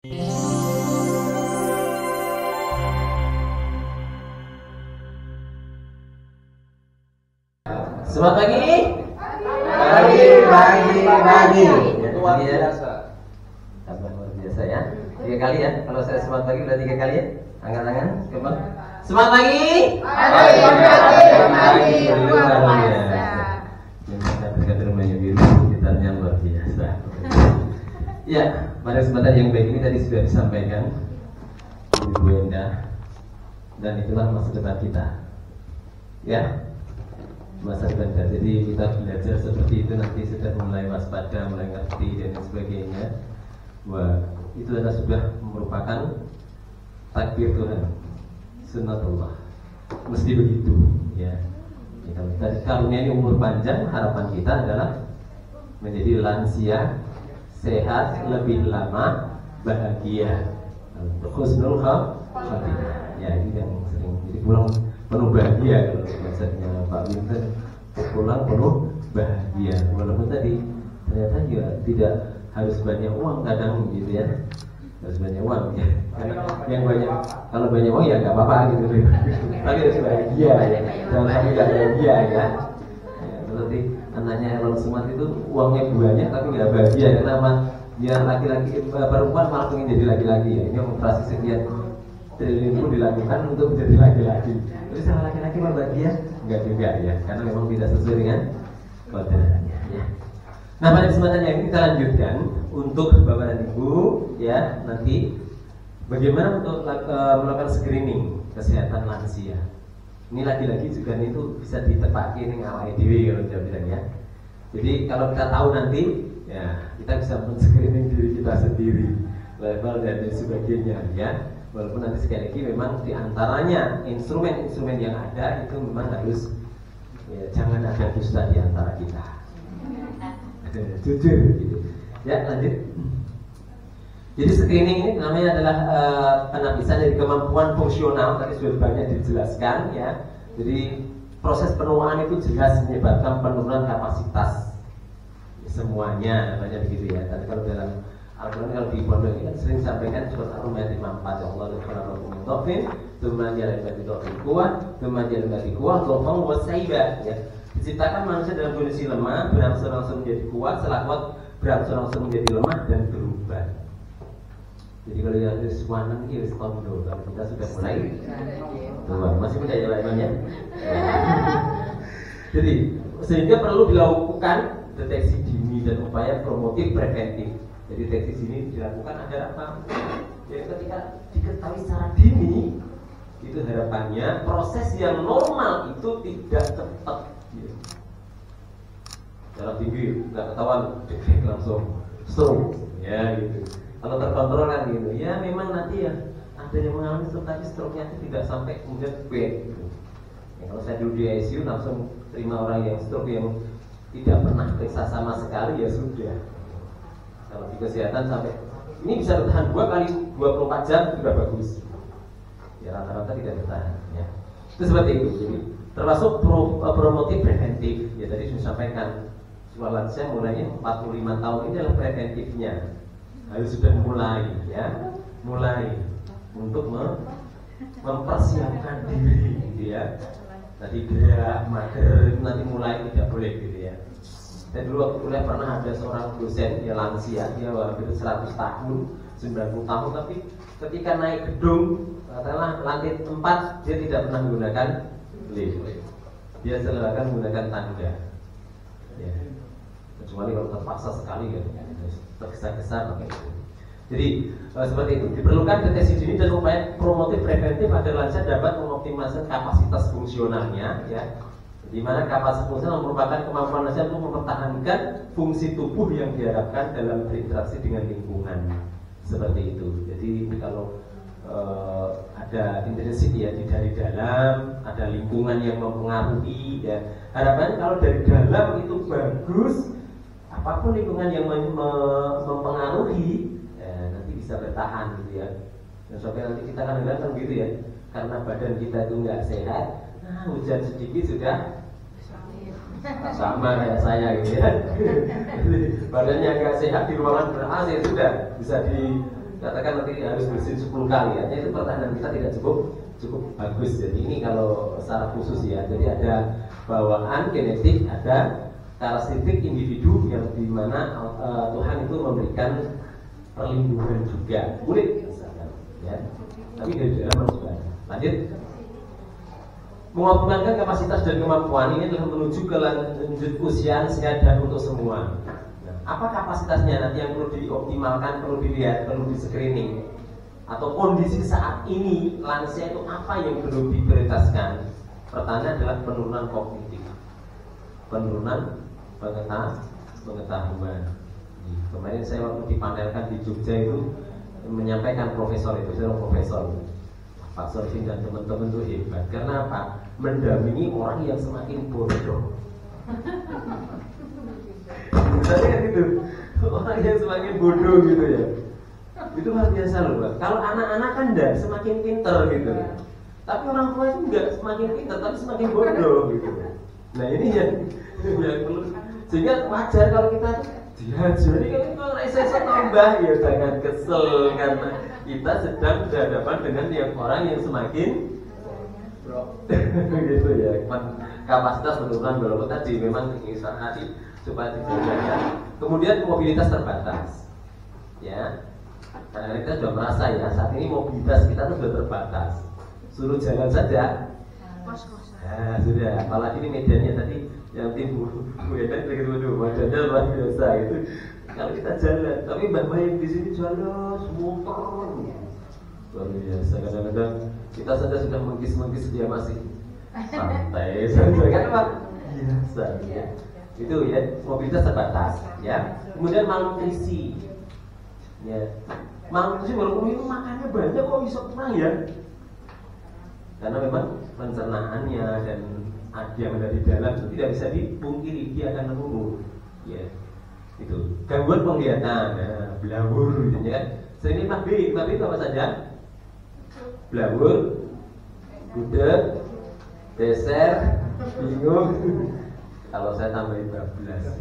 Selamat pagi. Pagi. Luar biasa. Tambah luar biasa ya. 3 kali ya. Kalau saya selamat pagi udah 3 kali ya. Angkat tangan. Coba. Selamat pagi. Pagi. Luar biasa. Yang kita rumahnya biru sekitarnya luar biasa. Ya, pada kesempatan yang baik ini tadi sudah disampaikan Ibu Endah, dan itulah masa depan kita. Ya. Masa depan kita. Jadi kita belajar seperti itu nanti sudah mulai waspada, mulai ngerti dan sebagainya. Wah, itu adalah sudah merupakan takdir Tuhan, sunnatullah. Mesti begitu, ya. Tadi karunia ini umur panjang, harapan kita adalah menjadi lansia, sehat, lebih lama, bahagia, husnul khatimah. Ya, itu yang sering. Jadi pulang penuh bahagia kalau bahasanya Pak Winter, pulang penuh bahagia. Walaupun tadi ternyata ya tidak harus banyak uang kadang gitu ya, harus banyak uang ya. Karena yang banyak, kalau banyak uang ya nggak apa-apa gitu. Tapi harus bahagia ya. Jangan sampai nggak bahagia ya. Berarti anaknya Elon Smart itu uangnya banyak tapi nggak bahagia. Kenapa? Biar laki-laki perempuan malah ingin jadi laki-laki ya. Ini operasi sekian triliun pun dilakukan untuk menjadi laki-laki. Terus sama laki-laki bahagia? Enggak juga ya, karena memang tidak sesuai dengan kodratnya ya. Nah, pada kesempatan yang ini kita lanjutkan untuk Bapak dan Ibu ya, nanti bagaimana untuk melakukan screening kesehatan lansia. Ini lagi-lagi juga itu bisa ditepaki dengan awal dhewe kalau kita bilang ya. Jadi kalau kita tahu nanti ya, kita bisa men-screening diri kita sendiri, level dan sebagainya ya. Walaupun nanti sekali lagi memang diantaranya instrumen-instrumen yang ada itu memang harus ya, jangan ada dusta di antara kita. Jujur gitu. Ya, lanjut. Jadi screening ini namanya adalah penapisan dari kemampuan fungsional, tadi sudah banyak dijelaskan ya. Jadi proses penuaan itu jelas menyebabkan penurunan kapasitas semuanya, namanya begitu ya. Tapi kalau dalam Al-Quran kalau di pondok ini kan sering sampaikan surat Ar-Rum ayat 54 ya Allah subhanahu wa ta'ala Tuman jalan bagi do'in kuat, tuman jalan bagi kuat, do'fang wasaiba ya. Diciptakan manusia dalam kondisi lemah, berangsur-angsur menjadi kuat, setelah kuat berangsur-angsur menjadi lemah dan berubah. Jadi kalau yang ada suanan ini harus kondo, kalau kita sudah mulai tua, masih muda ya lainnya. Jadi sehingga perlu dilakukan deteksi dini dan upaya promotif preventif. Jadi deteksi dini dilakukan agar apa? Jadi ketika diketahui secara dini, itu harapannya proses yang normal itu tidak cepat. Darah tinggi nggak ketahuan, langsung stroke, ya gitu. Kalau terkontrol kan gitu, ya memang nanti ya ada yang mengalami stroke, tapi stroke-nya itu tidak sampai kemudian bed. Gitu. Ya, kalau saya dulu di ICU langsung terima orang yang stroke yang tidak pernah periksa sama sekali ya sudah. Kalau di kesehatan sampai ini bisa bertahan 2 kali 24 jam sudah bagus. Ya rata-rata tidak bertahan. Ya. Itu seperti itu. Jadi termasuk promotif preventif. Ya tadi sudah sampaikan. Soal lansia mulainya 45 tahun ini adalah preventifnya. Harus sudah mulai ya, mulai untuk mempersiapkan diri, gitu ya. Tadi gerak, mager nanti mulai tidak boleh gitu ya. Saya dulu waktu kuliah pernah ada seorang dosen dia lansia, dia hampir 100 tahun, 90 tahun, tapi ketika naik gedung, katakanlah lantai 4 dia tidak pernah menggunakan lift. Dia selalu akan menggunakan tangga. Ya. Kecuali kalau terpaksa sekali kan, tergesa-gesa pakai itu. Jadi seperti itu. Diperlukan deteksi dini dan upaya promotif preventif agar lansia dapat mengoptimalkan kapasitas fungsionalnya, ya. Di mana kapasitas fungsional merupakan kemampuan lansia untuk mempertahankan fungsi tubuh yang diharapkan dalam berinteraksi dengan lingkungan. Seperti itu. Jadi kalau ada intrinsic ya dari dalam, ada lingkungan yang mempengaruhi ya. Harapannya kalau dari dalam itu bagus, apapun lingkungan yang mempengaruhi ya, nanti bisa bertahan gitu ya. Dan sampai nanti kita kadang-kadang gitu ya, karena badan kita itu nggak sehat, nah hujan sedikit sudah sama kayak saya gitu ya. Badannya nggak sehat di ruangan ber AC sudah bisa katakan nanti harus bersin 10 kali, artinya itu pertahanan kita tidak cukup bagus. Jadi ini kalau secara khusus ya, jadi ada bawaan genetik, ada karakteristik individu yang dimana Tuhan itu memberikan perlindungan juga, kulit misalkan, ya. Tapi dari dalam juga. Lanjut. Mengoptimalkan kapasitas dan kemampuan ini adalah menuju ke lanjut usia sehat dan untuk semua. Nah, apa kapasitasnya nanti yang perlu dioptimalkan, perlu dilihat, perlu di screening, atau kondisi saat ini lansia itu apa yang perlu diprioritaskan? Pertama adalah penurunan kognitif, penurunan pengetahuan. Kemarin saya waktu dipanelkan di Jogja itu menyampaikan profesor itu, saya profesor Pak Sorvin dan teman-teman itu hebat. Karena apa? Mendampingi orang yang semakin bodoh. Misalnya kan gitu, orang yang semakin bodoh gitu ya. Itu luar biasa loh Pak. Kalau anak-anak kan enggak, semakin pinter gitu. Tapi orang tua itu enggak semakin pinter, tapi semakin bodoh gitu. Nah ini yang perlu. Sehingga wajar kalau kita jadi kalau saya tambah ya jangan kesel karena kita sedang berhadapan dengan yang orang yang semakin gitu ya. Kapasitas penurunan walaupun tadi memang ingin hati supaya dijaga. Kemudian mobilitas terbatas, ya. Karena kita sudah merasa ya saat ini mobilitas kita tuh sudah terbatas. Suruh jalan saja. Nah, sudah. Apalagi ini medannya tadi yang timur, medan begitu medannya luar biasa gitu. Kalau kita jalan, tapi mbak yang di sini jalan muter luar biasa. Kadang-kadang kita saja sudah mengkis dia masih santai saja kan Pak? Biasa ya. Itu ya mobilitas terbatas ya. Kemudian malnutrisi ya. Malnutrisi walaupun itu makannya banyak kok bisa kurang ya. Karena memang pencernaannya dan yang ada di dalam itu tidak bisa dipungkiri, dia akan menurun ya. Itu gangguan penglihatan, blawur gitu ya. Sering 5B itu apa saja? Blawur, gudeg, geser, bingung. Kalau saya tambahin 12.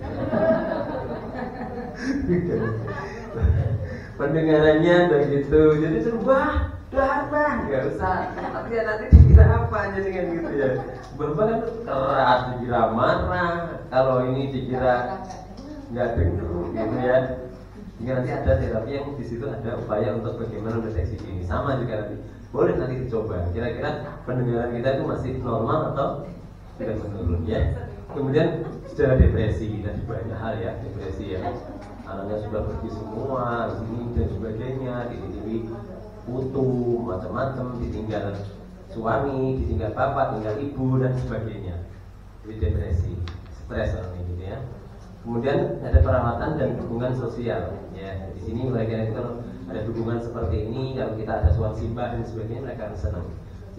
Pendengarannya begitu, jadi serba darah, nggak usah. Tapi nanti dikira apa aja dengan gitu ya. Bapak kan keras, dikira marah. Kalau ini dikira nggak denger, gitu ya. Hingga nanti ada terapi yang di situ ada upaya untuk bagaimana mendeteksi ini. Sama juga nanti boleh nanti dicoba. Kira-kira pendengaran kita itu masih normal atau tidak menurun ya. Kemudian secara depresi dan banyak hal ya, depresi ya. Anaknya sudah pergi semua, ini dan sebagainya, ditinggal putu, macam-macam, ditinggal suami, ditinggal bapak, tinggal ibu dan sebagainya. Jadi depresi, stres orang ini gitu ya. Kemudian ada perawatan dan dukungan sosial ya. Di sini mereka itu kalau ada dukungan seperti ini, kalau kita ada swasembada dan sebagainya mereka akan senang.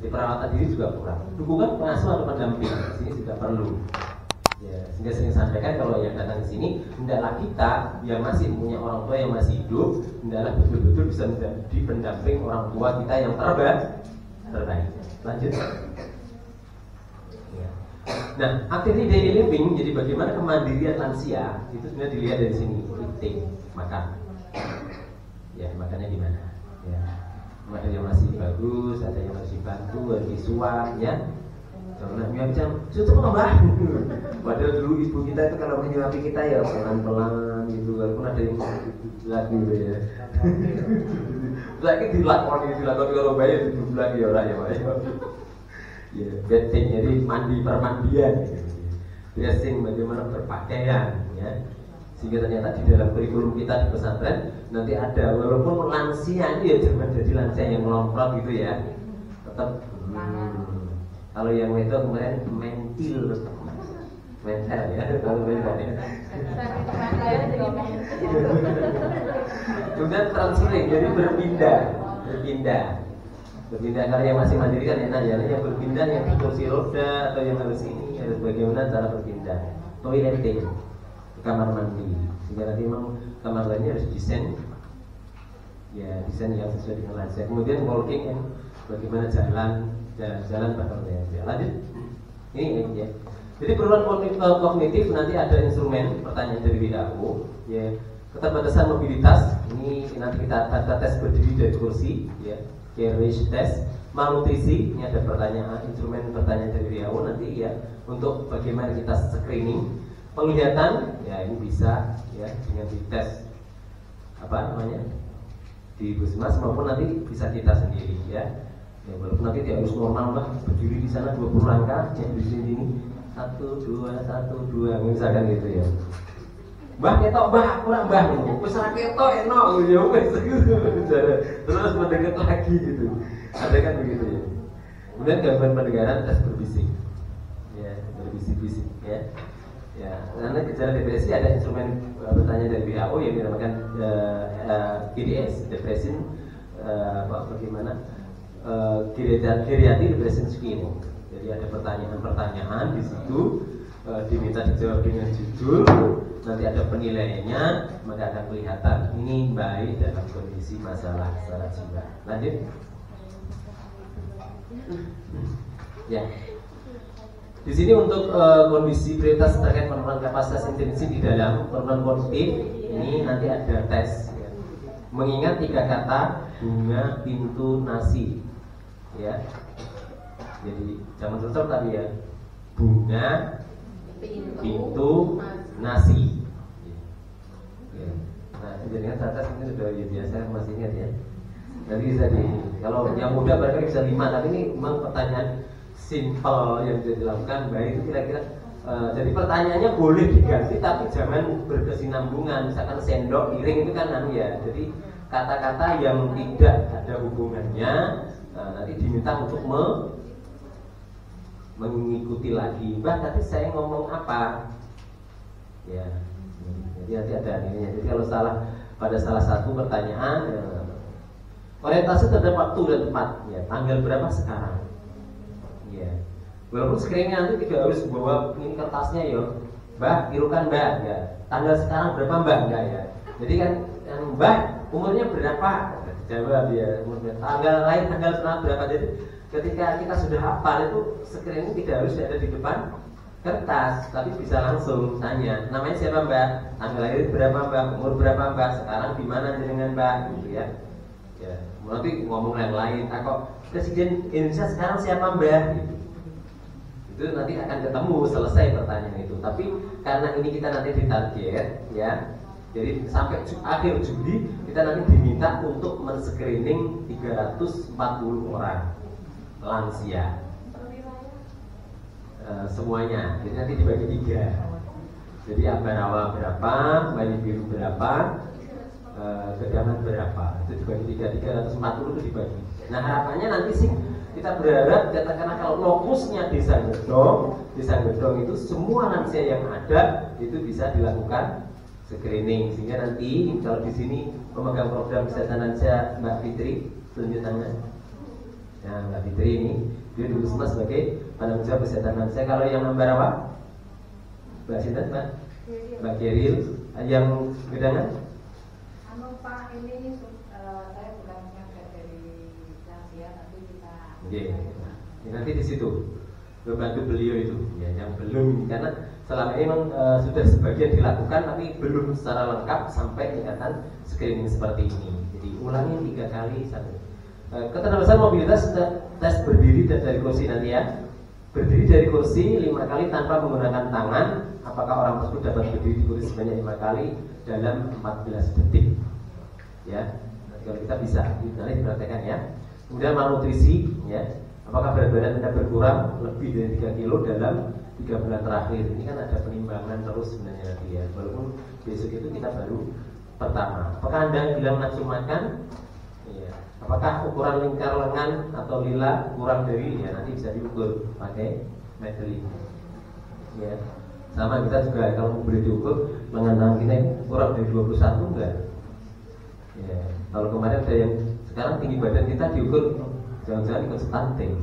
Jadi perawatan diri juga kurang. Dukungan pengasuh atau pendamping di sini juga perlu. Ya, sehingga sering sampaikan kalau yang datang ke sini, hendaklah kita yang masih punya orang tua yang masih hidup, hendaklah betul-betul bisa menjadi pendamping orang tua kita yang terbaik. Lanjut. Ya. Nah, activity daily living, jadi bagaimana kemandirian lansia itu sebenarnya dilihat dari sini, eating, makan. Ya, makannya gimana? Ya, ada yang masih bagus, ada yang masih bantu, ada visual, ya. Jangan macam cukup mbak. Padahal dulu ibu kita itu kalau menyuapi kita ya pelan-pelan gitu, walaupun ada yang lagi ya. Lagi dilakoni kalau bayi itu lagi orang ya pak. Ya, bathing jadi mandi permandian gitu. Dressing bagaimana berpakaian ya. Sehingga ternyata di dalam kurikulum kita di pesantren nanti ada walaupun lansia itu ya jangan jadi lansia yang melomprot gitu ya. Tetap kalau yang itu kemarin mental ya, kalau mental ya. Kemudian transferring, jadi berpindah. Kalau yang masih mandiri kan enak ya, yang berpindah yang kursi roda atau yang harus ini harus bagaimana cara berpindah. Toileting, kamar mandi. Sehingga nanti memang kamar lainnya harus desain yang sesuai dengan lansia. Kemudian walking and bagaimana jalan pakarnya. Lanjut. Ini ya. Jadi penurunan kognitif nanti ada instrumen pertanyaan dari WHO ya. Keterbatasan mobilitas ini nanti kita tes berdiri dari kursi, ya, carriage test. Malnutrisi, ini ada pertanyaan, instrumen pertanyaan dari WHO nanti ya, untuk bagaimana kita screening. Penglihatan, ya ini bisa ya dengan dites apa namanya di puskesmas maupun nanti bisa kita sendiri ya. Ya walaupun nanti tidak harus normal lah, berdiri di sana 20 langkah, ya di sini 1 2 1 2 misalkan gitu ya. Mbah ketok, mbah kurang mbah, wis ra ketok enak ya wis gitu. Terus mendekat lagi gitu. Ada kan begitu ya. Kemudian gangguan pendengaran tes berbisik. Ya, berbisik-bisik ya. Ya, karena gejala depresi ada instrumen bertanya dari WHO yang dinamakan GDS, depression bagaimana geriatric depression screening. Jadi ada pertanyaan-pertanyaan di situ, diminta dijawab dengan judul, nanti ada penilaiannya, maka akan kelihatan ini baik dalam kondisi masalah secara jiwa. Lanjut. Ya. Di sini untuk kondisi prioritas terkait penurunan kapasitas intensif di dalam penurunan kognitif ini nanti ada tes. Ya. Mengingat 3 kata bunga, pintu, nasi. Ya. Jadi jangan sensor tadi ya. Bunga, pintu, nasi. Ya. Nah, jadi tes ini sudah biasa masih ingat ya. Jadi bisa kalau yang muda barangkali bisa 5, tapi ini memang pertanyaan simple yang bisa dilakukan. Baik itu kira-kira jadi pertanyaannya boleh diganti tapi jangan berkesinambungan. Misalkan sendok, piring itu kan ya. Jadi kata-kata yang tidak ada hubungannya nanti diminta untuk mengikuti lagi. Mbak tadi saya ngomong apa? Ya. Jadi nanti ada ininya. Jadi kalau salah pada salah satu pertanyaan orientasi terhadap waktu dan tempat, ya, tanggal berapa sekarang, ya. Walaupun screeningnya nanti tidak harus bawa ini kertasnya ya, Mbak, tirukan Mbak, ya. Tanggal sekarang berapa Mbak, enggak ya. Jadi kan Mbak umurnya berapa, jawab ya, umurnya tanggal lahir tanggal berapa. Jadi ketika kita sudah hafal itu screening tidak harus ada di depan kertas, tapi bisa langsung tanya, namanya siapa Mbak, tanggal lahir berapa Mbak, umur berapa Mbak, sekarang di mana dengan Mbak, gitu ya. Ya, nanti ngomong lain-lain. Kok Presiden Indonesia sekarang siapa Mbak? Gitu. Itu nanti akan ketemu selesai pertanyaan itu. Tapi karena ini kita nanti ditarget, ya. Jadi sampai akhir Juli kita nanti diminta untuk men-screening 340 orang lansia. Semuanya. Jadi nanti dibagi 3. Jadi Ambarawa berapa, Bayi Biru berapa, Gedangan berapa, itu dibagi 340 itu dibagi. Nah harapannya nanti sih kita berharap katakanlah kalau lokusnya desa Gedong itu semua lansia yang ada itu bisa dilakukan screening, sehingga nanti kalau di sini pemegang program kesehatan lansia Mbak Fitri tunjuk tangan. Nah Mbak Fitri ini dia dulu semua sebagai penanggung jawab kesehatan lansia. Kalau yang Ambarawa Mbak Sinta, Mbak Geril, yang Gedangan Pak, ini saya bukan pengajar dari lansia, tapi kita. Oke, nanti di situ membantu beliau itu, ya, yang belum, karena selama ini memang sudah sebagian dilakukan, tapi belum secara lengkap sampai tingkatan screening seperti ini. Jadi ulangi 3 kali sampai. Keterbatasan mobilitas tes berdiri dan dari kursi nanti ya. Berdiri dari kursi 5 kali tanpa menggunakan tangan. Apakah orang tersebut dapat berdiri di kursi sebanyak 5 kali dalam 14 detik? Ya, nanti kalau kita bisa, nanti diperhatikan ya. Kemudian malnutrisi, ya. Apakah berat badan Anda berkurang lebih dari 3 kilo dalam 3 bulan terakhir? Ini kan ada penimbangan terus sebenarnya nanti ya. Walaupun besok itu kita baru pertama. Apakah Anda bilang nafsu makan? Ya. Apakah ukuran lingkar lengan atau lila kurang dari? Ya nanti bisa diukur pakai metri. Ya. Sama kita juga kalau boleh diukur lengan tangan kita kurang dari 21 enggak? Ya, kalau kemarin ada yang sekarang tinggi badan kita diukur, jangan-jangan ikut stunting.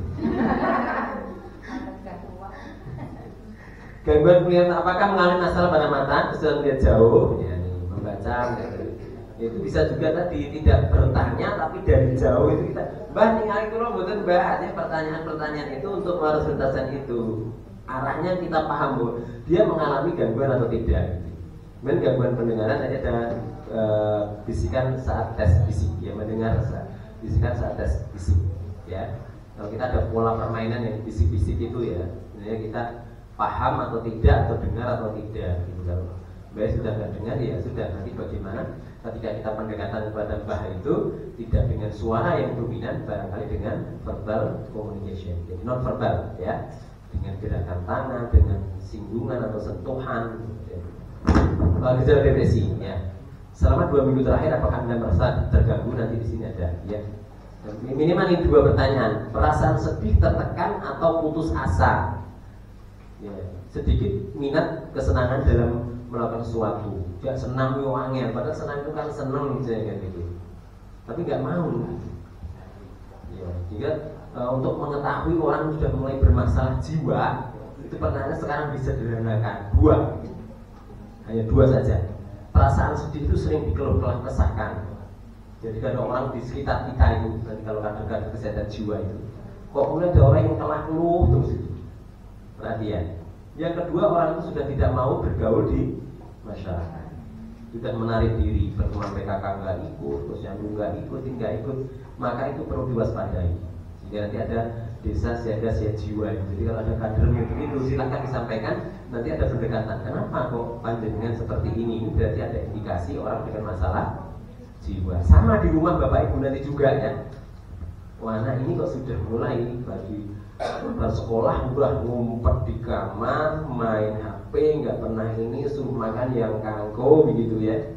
Gangguan penglihatan, apakah mengalami masalah pada mata, kesulitan melihat jauh, ya, membaca, itu bisa juga tadi tidak bertanya tapi dari jauh itu kita, Mbah ningali kula mboten Mbah, pertanyaan-pertanyaan itu untuk melalui bentasan itu arahnya kita paham bahwa dia mengalami gangguan atau tidak. Kemudian gangguan pendengaran tadi ada bisikan saat tes fisik, ya, mendengar bisikan saat tes fisik, ya. Kalau kita ada pola permainan yang bisik-bisik itu, ya, sebenarnya kita paham atau tidak, atau dengar atau tidak, gitu. Kalau Mbak sudah nggak dengar, ya sudah, nanti bagaimana ketika kita pendekatan kepada Mbah itu tidak dengan suara yang dominan, barangkali dengan verbal communication, jadi non verbal, ya, dengan gerakan tangan, dengan singgungan atau sentuhan. Gejala depresi, ya. Selama 2 minggu terakhir apakah Anda merasa terganggu? Nanti di sini ada, ya. Minimal ini 2 pertanyaan. Perasaan sedih, tertekan, atau putus asa, ya. Sedikit minat, kesenangan dalam melakukan sesuatu. Gak senang yoangnya, padahal senang itu kan senang misalnya kan gitu. Tapi gak mau. Ya, jika untuk mengetahui orang sudah mulai bermasalah jiwa, itu pertanyaan sekarang disederhanakan 2. Hanya 2 saja. Perasaan sedih itu sering dikeluh-keluh kesahkan. Jadi kalau orang di sekitar kita itu, nanti kalau kadang-kadang kesehatan jiwa itu, kok mulai ada orang yang keluh terus itu. Perhatian. Yang kedua, orang itu sudah tidak mau bergaul di masyarakat, sudah menarik diri, pertemuan PKK nggak ikut, terus yang nggak ikut, maka itu perlu diwaspadai. Sehingga nanti ada desa siaga siaga jiwa. Jadi kalau ada kader begitu, silakan disampaikan. Nanti ada pendekatan. Kenapa kok panjenengan seperti ini? Berarti ada indikasi orang dengan masalah jiwa. Sama di rumah bapak ibu nanti juga, ya. Wah, nah ini kok sudah mulai bagi bersekolah udah ngumpet di kamar, main HP, nggak pernah ini, suruh makan yang kangko begitu, ya.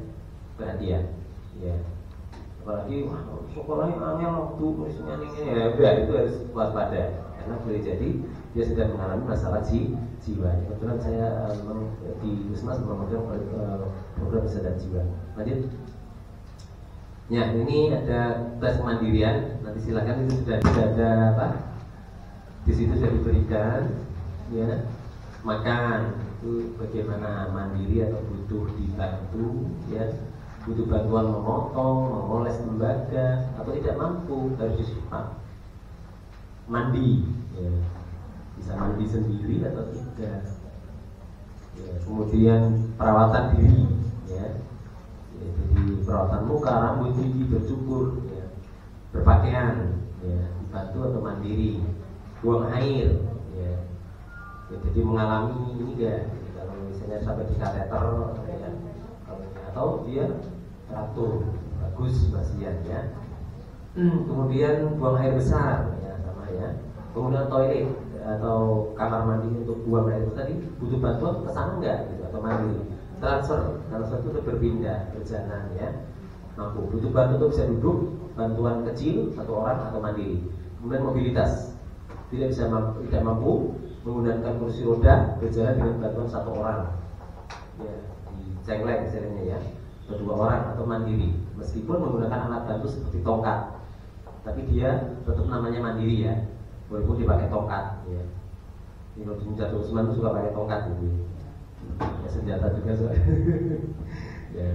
Perhatian, ya. Apalagi wah sekolahnya angel waktu misalnya ini, ya udah itu harus waspada karena boleh jadi dia sedang mengalami masalah jiwa. Kebetulan saya di Wismas memegang program kesehatan jiwa. Lanjut. Ya, ini ada tes kemandirian. Nanti silakan, itu sudah ada apa? Di situ sudah diberikan, ya. Makan itu bagaimana, mandiri atau butuh dibantu, ya. Butuh bantuan memotong, memoles tembaga, atau tidak mampu harus disupport. Mandi, ya. Bisa mandi sendiri atau tidak, ya. Kemudian perawatan diri, ya. Ya, jadi perawatan muka, rambut, gigi, bercukur, ya. Berpakaian, ya. Dibantu atau mandiri. Buang air, ya. Ya, jadi mengalami ini enggak, jadi kalau misalnya sampai di kateter, ya. Atau dia teratur, bagus pasien, ya. Kemudian buang air besar, ya, sama, ya. Kemudian toilet atau kamar mandi untuk buang air itu tadi butuh bantuan kesana enggak, gitu, atau mandiri. Transfer itu udah berpindah berjalan, ya. Mampu, butuh bantuan untuk bisa duduk, bantuan kecil satu orang atau mandiri. Kemudian mobilitas, tidak mampu menggunakan kursi roda, berjalan dengan bantuan satu orang, ya, di cengklek misalnya, ya. Atau 2 orang atau mandiri, meskipun menggunakan alat bantu seperti tongkat, tapi dia tetap namanya mandiri, ya, walaupun dipakai tongkat, ya. Ini kalau di Jatuh Usman suka pakai tongkat gitu, ya, senjata juga soalnya. Ya.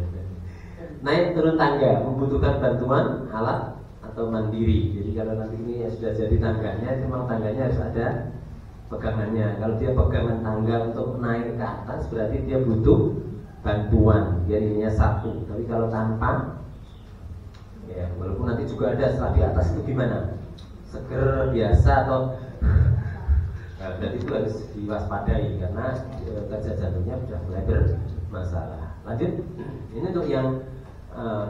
Naik turun tangga membutuhkan bantuan alat atau mandiri. Jadi kalau nanti ini sudah jadi tangganya, memang tangganya harus ada pegangannya. Kalau dia pegangan tangga untuk naik ke atas, berarti dia butuh bantuan, jadinya satu. Tapi kalau tanpa, ya, walaupun nanti juga ada setelah di atas itu gimana, seger biasa atau nah, berarti itu harus diwaspadai karena kerja jantungnya sudah mulai bermasalah. Lanjut, ini untuk yang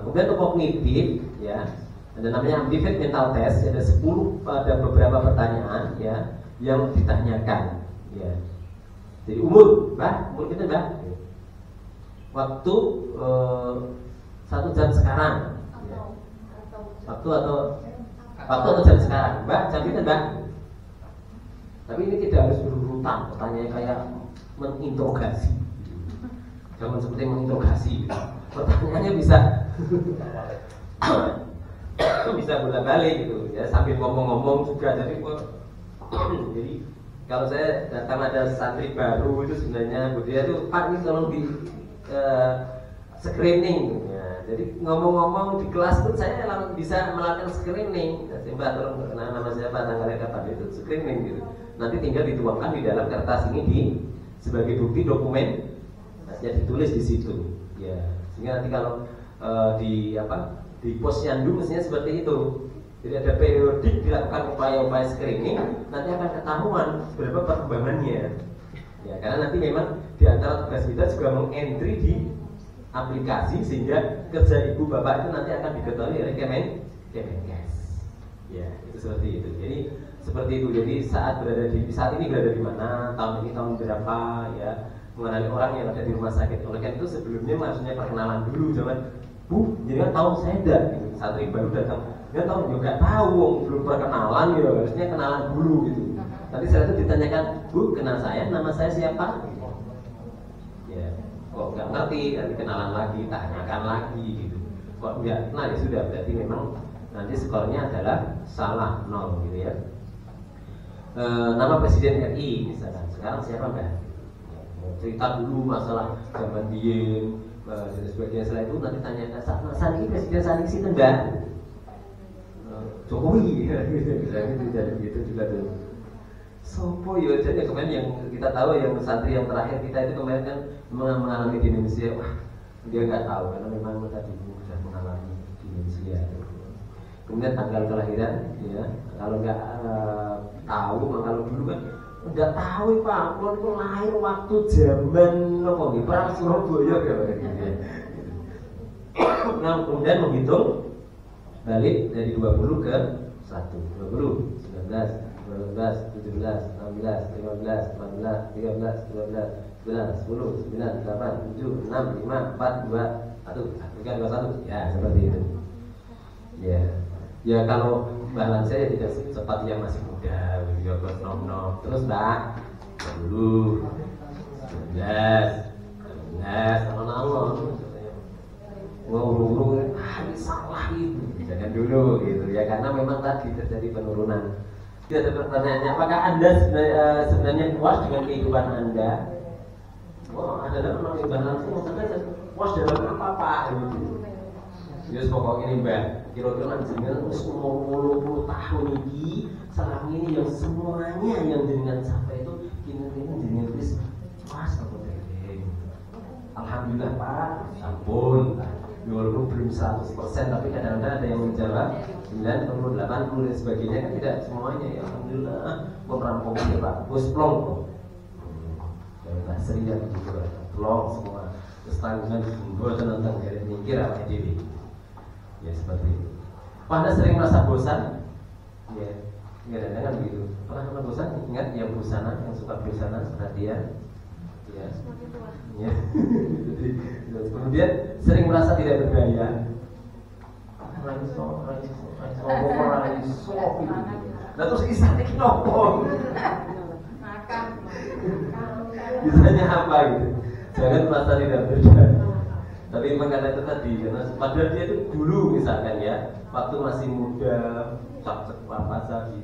kemudian untuk kognitif, ya, ada namanya Ambivert Mental Test. Ada 10 pada beberapa pertanyaan, ya, yang ditanyakan, ya. Jadi umur kita, Mbak. Waktu 1 jam sekarang, ya. Waktu atau jam sekarang, Mbak, jam itu, Mbak. Tapi ini tidak harus berurutan, pertanyaannya kayak menginterogasi. Jangan seperti menginterogasi. Pertanyaannya bisa bisa bolak-balik gitu, ya, sambil ngomong-ngomong juga. Jadi kalau saya datang ada santri baru itu sebenarnya dia tuh Pak, ini tolong di screening, ya. Jadi ngomong-ngomong di kelas pun saya bisa melakukan screening. Mbak, tolong perkenalan nama siapa, tanggalnya kapan, itu screening gitu. Nanti tinggal dituangkan di dalam kertas ini sebagai bukti dokumen, ya, ditulis di situ, ya. Sehingga nanti kalau di posyandu mestinya seperti itu. Jadi ada periodik dilakukan upaya-upaya screening, nanti akan ketahuan berapa perkembangannya. Ya, karena nanti memang di antara tugas kita juga mengentry di aplikasi sehingga kerja ibu bapak itu nanti akan diketahui oleh Kemenkes. Ya, itu seperti itu. Jadi seperti itu. Jadi saat ini berada di mana, tahun ini tahun berapa, ya, mengenali orang yang ada di rumah sakit. Oleh karena itu sebelumnya maksudnya perkenalan dulu, jangan Bu, jadi kan tahu saya enggak gitu. Santri baru datang, dia tahu juga tahu, belum perkenalan gitu, harusnya kenalan dulu gitu. Nanti setelah itu ditanyakan, Bu, kenal saya, nama saya siapa? Gitu. Ya, kok nggak ngerti, nanti kenalan lagi, tanyakan lagi gitu. Kok nggak kenal ya sudah, berarti memang nanti skornya adalah salah 0 gitu ya. Nama Presiden RI misalkan, sekarang siapa Mbak? Cerita dulu masalah zaman diem dan sebagainya. Setelah itu nanti tanya saat ini Presiden saat ini enggak Jokowi gitu, misalnya itu jadi gitu juga tuh. Sopo ya, jadi kemarin yang kita tahu yang santri yang terakhir kita itu kemarin kan mengalami demensia. Wah, dia nggak tahu karena memang tadi sudah mengalami demensia. Kemudian tanggal kelahiran, ya kalau nggak tahu, kalau dulu kan nggak tahu Pak, kalau itu lahir waktu zaman apa nih perang Surabaya gitu ya. Nah, kemudian menghitung balik dari 20 ke 1, 20, 19, 18, 17, 16, 15, 14, 13, 12, 11, 10, 9, 8, 7, 6, 5, 4, 2, 1, 1, ya seperti itu. Ya kalau bahan saya tidak seperti yang masih muda, video nom. Terus Mbak, 20, 19, 19, alon-alon. Ngurung-ngurung, ini salah itu. Jangan dulu gitu ya, karena memang tadi terjadi penurunan. Tidak ada pertanyaannya, apakah Anda sebenarnya puas dengan kehidupan Anda? Oh, Anda memang kehidupan langsung, Anda puas dalam apa gitu. Jadi pokoknya ini Mbak, kira-kira jenengan wis umur 20 tahun ini, selama ini yang semuanya yang jenengan sampai itu kini jenengan wis puas apa deh. Alhamdulillah Pak, ampun. Walaupun belum 100%, tapi kadang-kadang ada yang menjawab 90, 80 dan sebagainya, kan tidak semuanya ya. Alhamdulillah, rampung ya Pak, bos plong kok. Dan sering yang juga plong semua. Terus tanggungan gue tentang dari mikir apa diri. Ya seperti itu. Anda sering merasa bosan? Ya, kadang-kadang begitu. Pernah bosan? Ingat yang busana, yang suka busana perhatian. Ya. Ya. Kemudian sering merasa tidak berdaya. Nah terus isane kenapa? Makan. Biasanya apa gitu? Jangan merasa tidak berdaya. Tapi memang karena itu tadi, karena padahal dia itu dulu misalkan ya, waktu masih muda, cak apa saja di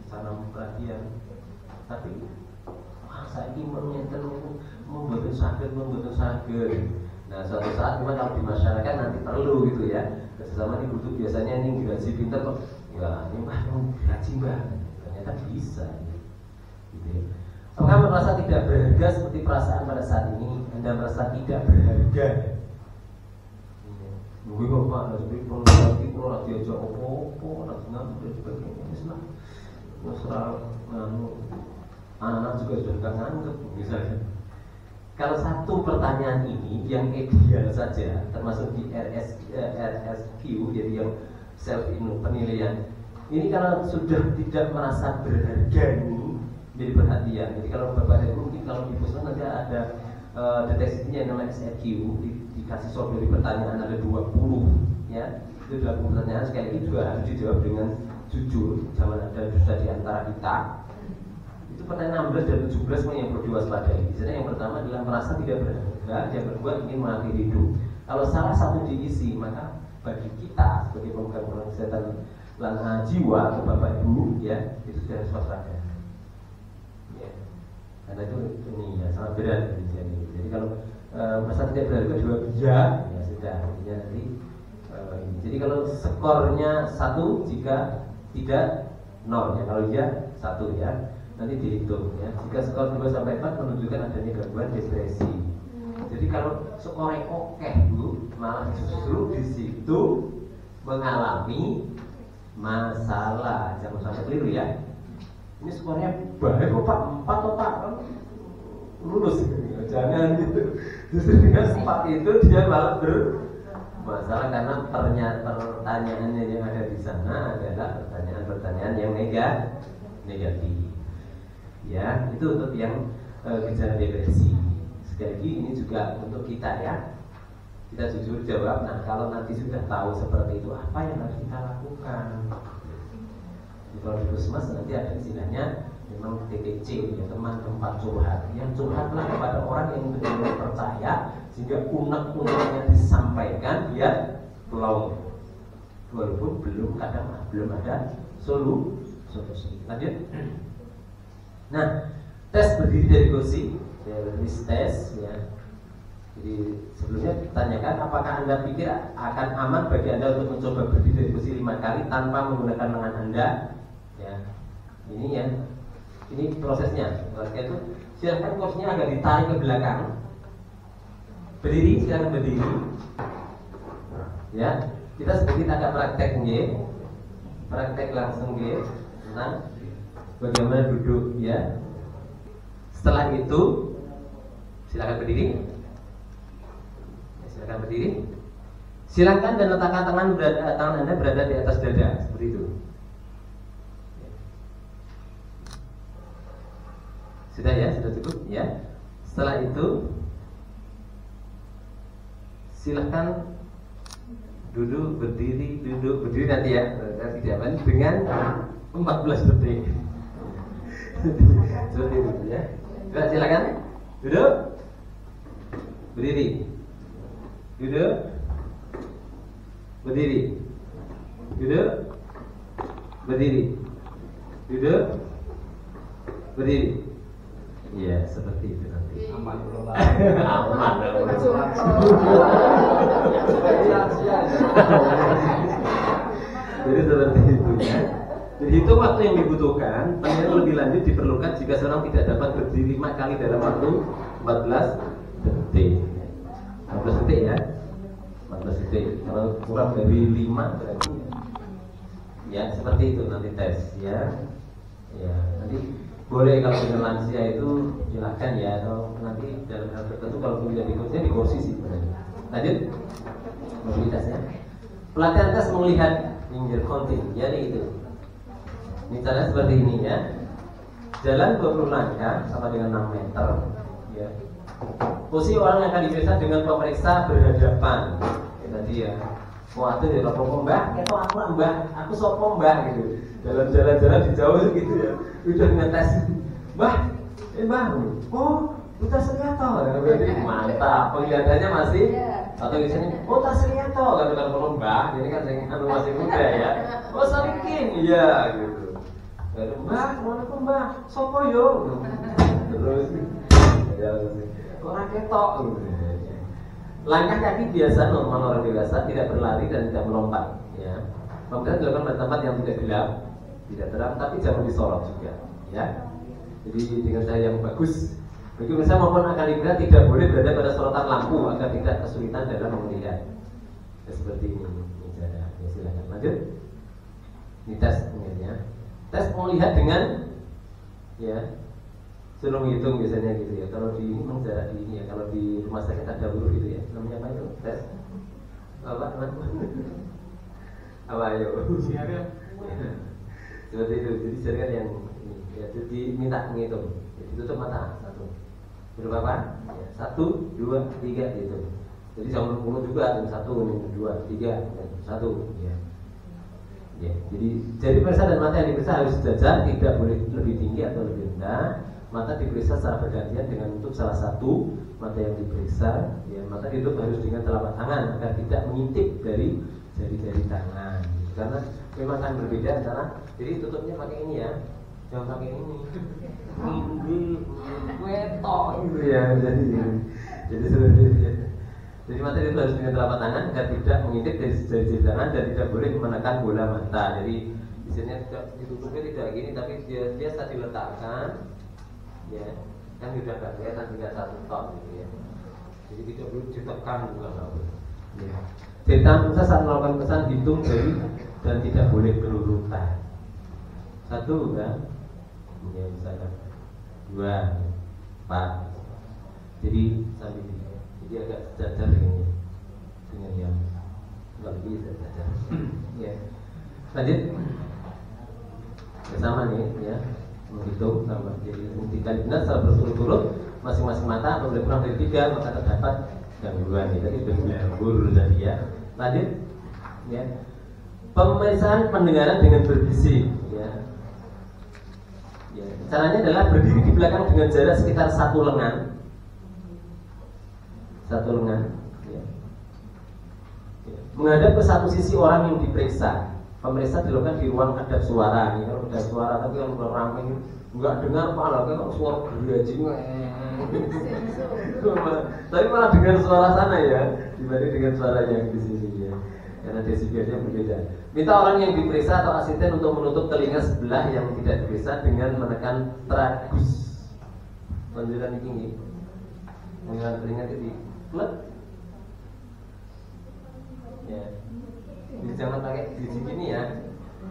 sana perhatian. Tapi saya ini membuat sakit. Nah suatu saat memang kalau di masyarakat nanti perlu gitu ya, sesama ini butuh biasanya ini gaji pintar kok, ya ini mah gaji mbak, ternyata bisa. Gitu. Apakah merasa tidak berharga seperti perasaan pada saat ini? Anda merasa tidak berharga? Mungkin kok Pak, tapi peneliti kalau diajak opo, nanti dan sebagainya, mesra, anak juga sudah nggak nganggep misalnya. Kalau satu pertanyaan ini yang ideal saja, termasuk di RSQ, jadi yang self penilaian, ini kalau sudah tidak merasa berharga ini jadi perhatian. Jadi kalau Bapak dan mungkin kalau di pusat nanti ada deteksinya yang namanya SRQ, dikasih soal dari pertanyaan ada 20 ya, itu 20 pertanyaan, sekali lagi juga harus dijawab dengan jujur, jangan ada dusta di antara kita. Pertanyaan 16 dan 17 yang perlu diwaspadai. Di sana yang pertama adalah merasa tidak berharga, yang kedua ingin mengakhiri hidup. Kalau salah satu diisi, maka bagi kita sebagai pemegang kesehatan jiwa atau Bapak Ibu ya, itu sudah harus waspada. Ya. Karena itu ini ya sangat berat ini. Jadi kalau merasa tidak berharga dua ya sudah artinya nanti ini. Jadi kalau skornya 1 jika tidak 0 ya, kalau iya 1 ya. Nanti dihitung ya. Jika skor 2 sampai 4 menunjukkan adanya gangguan depresi. Jadi kalau skore oke Bu, malah justru di situ mengalami masalah. Jangan sampai keliru ya. Ini skornya baik kok Pak, 4 kok Pak, lulus. Jangan gitu. Justru dengan 4 itu dia malah bermasalah karena pertanyaannya yang ada di sana adalah pertanyaan-pertanyaan yang negatif. Ya, itu untuk yang gejala depresi. Sekali lagi ini juga untuk kita ya. Kita jujur jawab. Nah, kalau nanti sudah tahu seperti itu, apa yang harus kita lakukan? Kalau di puskesmas nanti ada istilahnya memang TTC, ya, teman tempat curhat. Yang curhatlah kepada orang yang benar-benar percaya, sehingga unek-uneknya disampaikan biar plong. Walaupun belum ada solusi. Lanjut. Nah, tes berdiri dari kursi, ya, tes ya. Jadi sebelumnya ditanyakan apakah Anda pikir akan aman bagi Anda untuk mencoba berdiri dari kursi 5 kali tanpa menggunakan lengan Anda? Ya, ini ya, ini prosesnya. Itu silakan kursinya agak ditarik ke belakang. Berdiri, silakan berdiri. Ya, kita sedikit agak praktek nggih. Praktek langsung nggih tentang bagaimana duduk ya. Setelah itu silakan berdiri. Silakan berdiri. Silakan dan letakkan tangan Anda berada di atas dada seperti itu. Sudah ya, sudah cukup ya. Setelah itu silakan duduk berdiri nanti ya. Tidak dengan 14 detik. Seperti itu ya. Coba silakan duduk, berdiri, duduk, berdiri, duduk, berdiri, duduk, berdiri. Ya, seperti itu nanti. Aman. Aman. Jadi seperti itu ya. Jadi itu waktu yang dibutuhkan. Penilaian lebih lanjut diperlukan jika seorang tidak dapat berdiri 5 kali dalam waktu 14 detik. 14 detik ya. 14 detik. Kalau kurang dari 5 berarti ya seperti itu nanti tes ya. Ya, nanti boleh kalau dengan lansia itu silakan ya, atau nanti dalam hal tertentu kalau tidak di kursi sih sebenarnya. Lanjut mobilitasnya. Pelatihan tes melihat finger counting, jadi itu. Misalnya seperti ini ya. Jalan 20 langkah sama dengan 6 meter ya. Posisi orang yang akan diperiksa dengan pemeriksa berhadapan. Ya, tadi ya. Waktu dia lapor mbak, itu aku mbak, aku sopo mbak gitu. Jalan-jalan di jauh gitu ya. Udah ngetes, mbak, oh, udah Sriato, mantap. Penglihatannya masih atau misalnya, oh Tasriato, kan kalau mbak, ini kan anu masih muda ya. Oh Salikin, iya gitu. Mbak, mana tuh mbak, sopo yo. Terus, ya, kok raketok. Langkah kaki biasa normal orang dewasa, tidak berlari dan tidak melompat. Ya, pemberian dilakukan pada tempat yang tidak gelap, tidak terang, tapi jangan disorot juga. Ya, jadi dengan cahaya yang bagus. Bagi pemirsa maupun akalibra tidak boleh berada pada sorotan lampu agar tidak kesulitan dalam melihat. Ya, seperti ini. Ya, silakan lanjut. Ini tes ya. Tes melihat dengan ya. Suruh menghitung biasanya gitu ya. Kalau di ini memang jarak di ini ya. Kalau di rumah sakit ada huruf gitu ya. Namanya apa itu? Tes. Apa? Apa ayo? Seperti itu. Jadi jaringan yang ini. Ya, jadi diminta menghitung. Jadi tutup mata. 1. Berapa? Ya, 1, 2, 3 gitu. Jadi jangan mulut juga. 1, 2, 3, 1. Ya. Ya. Jadi jari periksa dan mata yang diperiksa harus sejajar. Tidak boleh lebih tinggi atau lebih rendah. Mata diperiksa secara bergantian dengan menutup salah satu mata yang diperiksa. Ya, mata ditutup harus dengan telapak tangan agar tidak mengintip dari jari-jari tangan. Karena memang akan berbeda antara. Jadi tutupnya pakai ini ya, jangan pakai ini. Wetok gitu ya. Jadi seperti itu ya. Jadi mata itu harus dengan telapak tangan agar tidak mengintip dari jari-jari tangan dan tidak boleh menekan bola mata. Jadi di sini ditutupnya tidak gini, tapi dia biasa diletakkan. Ya, kan sudah gak kelihatan tinggal 1 tok gitu ya. Jadi tidak perlu ditekan juga nggak boleh. Ya. Jadi kita saat melakukan pesan hitung jari dan tidak boleh berurutan. Satu kan, ya misalkan 2, 4. Jadi sampai ini. Jadi agak sejajar dengan yang nggak lebih sejajar. Ya. Lanjut. Bersama nih ya, menghitung sama. Jadi dikali benar secara berturut-turut masing-masing mata apabila kurang dari 3 maka terdapat gangguan. Jadi berganggu tadi ya. Lanjut ya. Pemeriksaan pendengaran dengan berbisik ya. Ya, caranya adalah berdiri di belakang dengan jarak sekitar 1 lengan. 1 lengan ya. Ya. Menghadap ke satu sisi orang yang diperiksa. Pemeriksa dilakukan di ruang kedap suara. Ini kalau kedap suara tapi kalau ramai nggak dengar malah kayak suara gergaji. Tapi malah dengar suara sana ya dibanding dengan suara yang di sini ya. Karena desibelnya berbeda. Minta orang yang diperiksa atau asisten untuk menutup telinga sebelah yang tidak diperiksa dengan menekan tragus. Lanjutan ini, dengan telinga itu diplek. Ya, jadi jangan pakai di sini ya.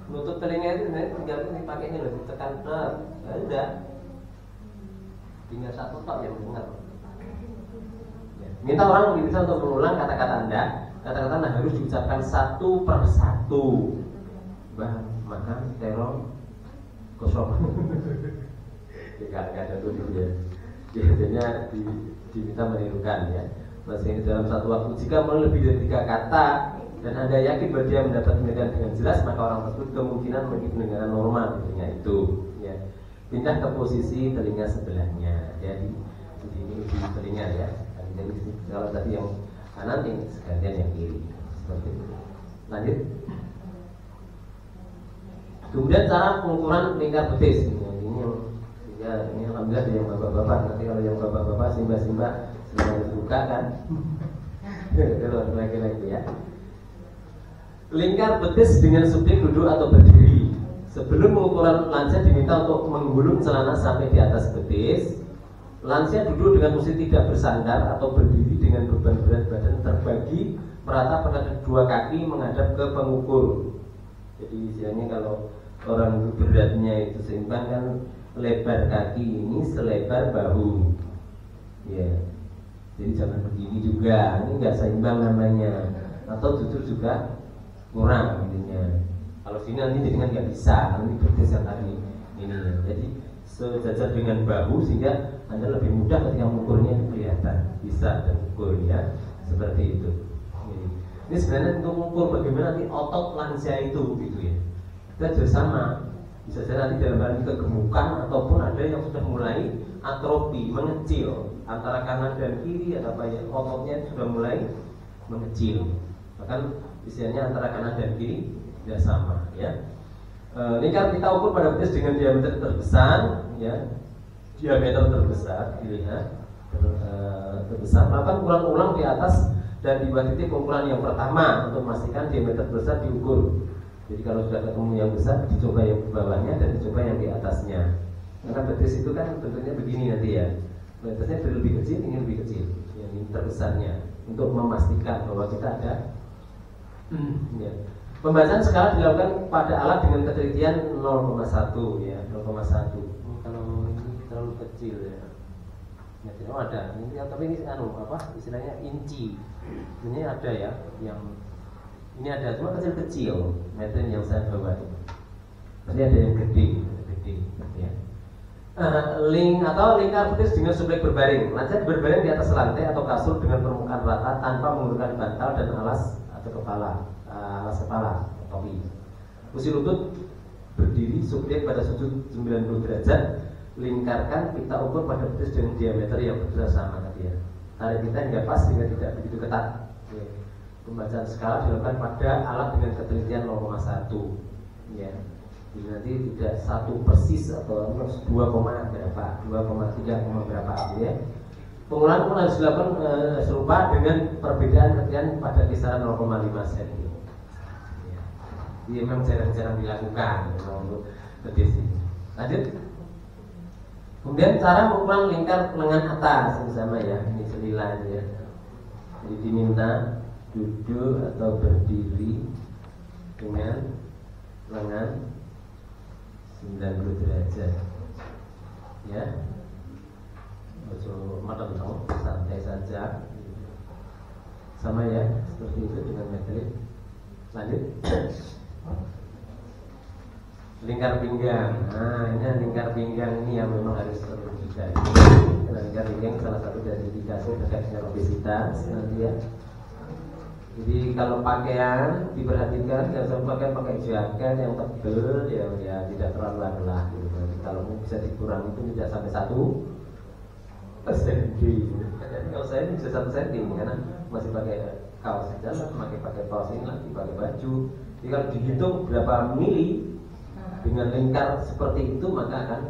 Menutup telinga itu sebenarnya tinggal dipakainya loh, ditekan benar. Ya udah, tinggal 1 tok yang dengar. Ya. Minta orang yang diperiksa untuk mengulang kata-kata Anda. Kata-kata Anda harus diucapkan 1 per 1. Bang, makan, terong, kosong. Ya, gak ada tuh dia. Biasanya diminta menirukan ya. Masih dalam satu waktu. Jika lebih dari 3 kata dan Anda yakin bahwa dia mendapat pendengaran dengan jelas, maka orang tersebut kemungkinan memiliki pendengaran normal di telinga itu. Ya. Pindah ke posisi telinga sebelahnya. Jadi ini di telinga ya. Jadi kalau tadi yang kanan yang segantian yang kiri seperti itu. Lanjut. Kemudian cara pengukuran lingkar betis. Ini alhamdulillah yang bapak-bapak. Nanti kalau yang bapak-bapak simba-simba sedang dibuka kan. Kalau lagi-lagi ya. Lingkar betis dengan subjek duduk atau berdiri. Sebelum pengukuran lansia diminta untuk menggulung celana sampai di atas betis. Lansia duduk dengan posisi tidak bersandar atau berdiri dengan beban berat badan terbagi merata pada 2 kaki menghadap ke pengukur. Jadi istilahnya kalau orang beratnya itu seimbang kan lebar kaki ini selebar bahu. Ya. Jadi jangan begini juga, ini nggak seimbang namanya. Atau duduk juga kurang intinya. Kalau sini nanti jadi nggak bisa, nanti bergeser tadi ini. Jadi sejajar dengan bahu sehingga Anda lebih mudah ketika mengukurnya kelihatan bisa dan ukur ya seperti itu. Ini sebenarnya untuk mengukur bagaimana nanti otot lansia itu gitu ya. Kita juga sama. Bisa saja nanti dalam hal ini kegemukan ataupun ada yang sudah mulai atrofi, mengecil antara kanan dan kiri atau apa ya, ototnya sudah mulai mengecil. Bahkan istilahnya antara kanan dan kiri tidak sama ya. Lingkar kita ukur pada betis dengan diameter terbesar ya. Diameter terbesar dilihat terbesar. Melakukan ulang-ulang di atas dan di bawah titik pengukuran yang pertama untuk memastikan diameter terbesar diukur. Jadi kalau sudah ketemu yang besar dicoba yang di bawahnya dan dicoba yang di atasnya. Karena betis itu kan bentuknya begini nanti ya. Betisnya lebih kecil, ini lebih kecil. Yang ini terbesarnya untuk memastikan bahwa kita ada ya. Pembacaan skala dilakukan pada alat dengan ketelitian 0,1 ya, 0,1. Kalau ini terlalu kecil ya. Ya, tidak ada. Ini tapi ini istilahnya inci. Ini ada ya yang ini ada cuma kecil-kecil meter yang saya bawa. Ini ada yang gede ya. Link atau lingkar betis dengan sublek berbaring. Lansia berbaring di atas lantai atau kasur dengan permukaan rata tanpa menggunakan bantal dan alas atau alas kepala topi. Posisi lutut berdiri subjek pada sudut 90 derajat. Lingkarkan kita ukur pada betis dengan diameter yang berbeda sama tadi ya. Tarik kita hingga pas sehingga tidak begitu ketat. Pembacaan skala dilakukan pada alat dengan ketelitian 0,1 ya. Jadi nanti tidak satu persis atau 2, berapa, 2,3 berapa ya. Pengulangan pun harus dilakukan serupa dengan perbedaan ketelitian pada kisaran 0,5 cm. Ya. Ini memang jarang-jarang dilakukan untuk betis ini. Lanjut. Kemudian cara mengulang lingkar lengan atas sama ya, ini selilan ya. Jadi diminta duduk atau berdiri dengan lengan 90 derajat. Ya. Ojo mateng-mateng, santai saja. Sama ya, seperti itu dengan metrik. Lanjut. Lingkar pinggang. Nah, ini lingkar pinggang ini yang memang harus terus dijaga. Lingkar pinggang salah satu dari indikasi terkait dengan obesitas nanti ya. Jadi kalau pakaian diperhatikan, jangan sampai pakai jaket yang tebal ya tidak terlalu lelah gitu. Kalau bisa dikurangi itu tidak sampai 1 cm. Kalau saya ini bisa 1 cm karena masih pakai kaos dalam, pakai kaos ini lagi pakai baju. Jadi kalau dihitung berapa mili dengan lingkar seperti itu maka akan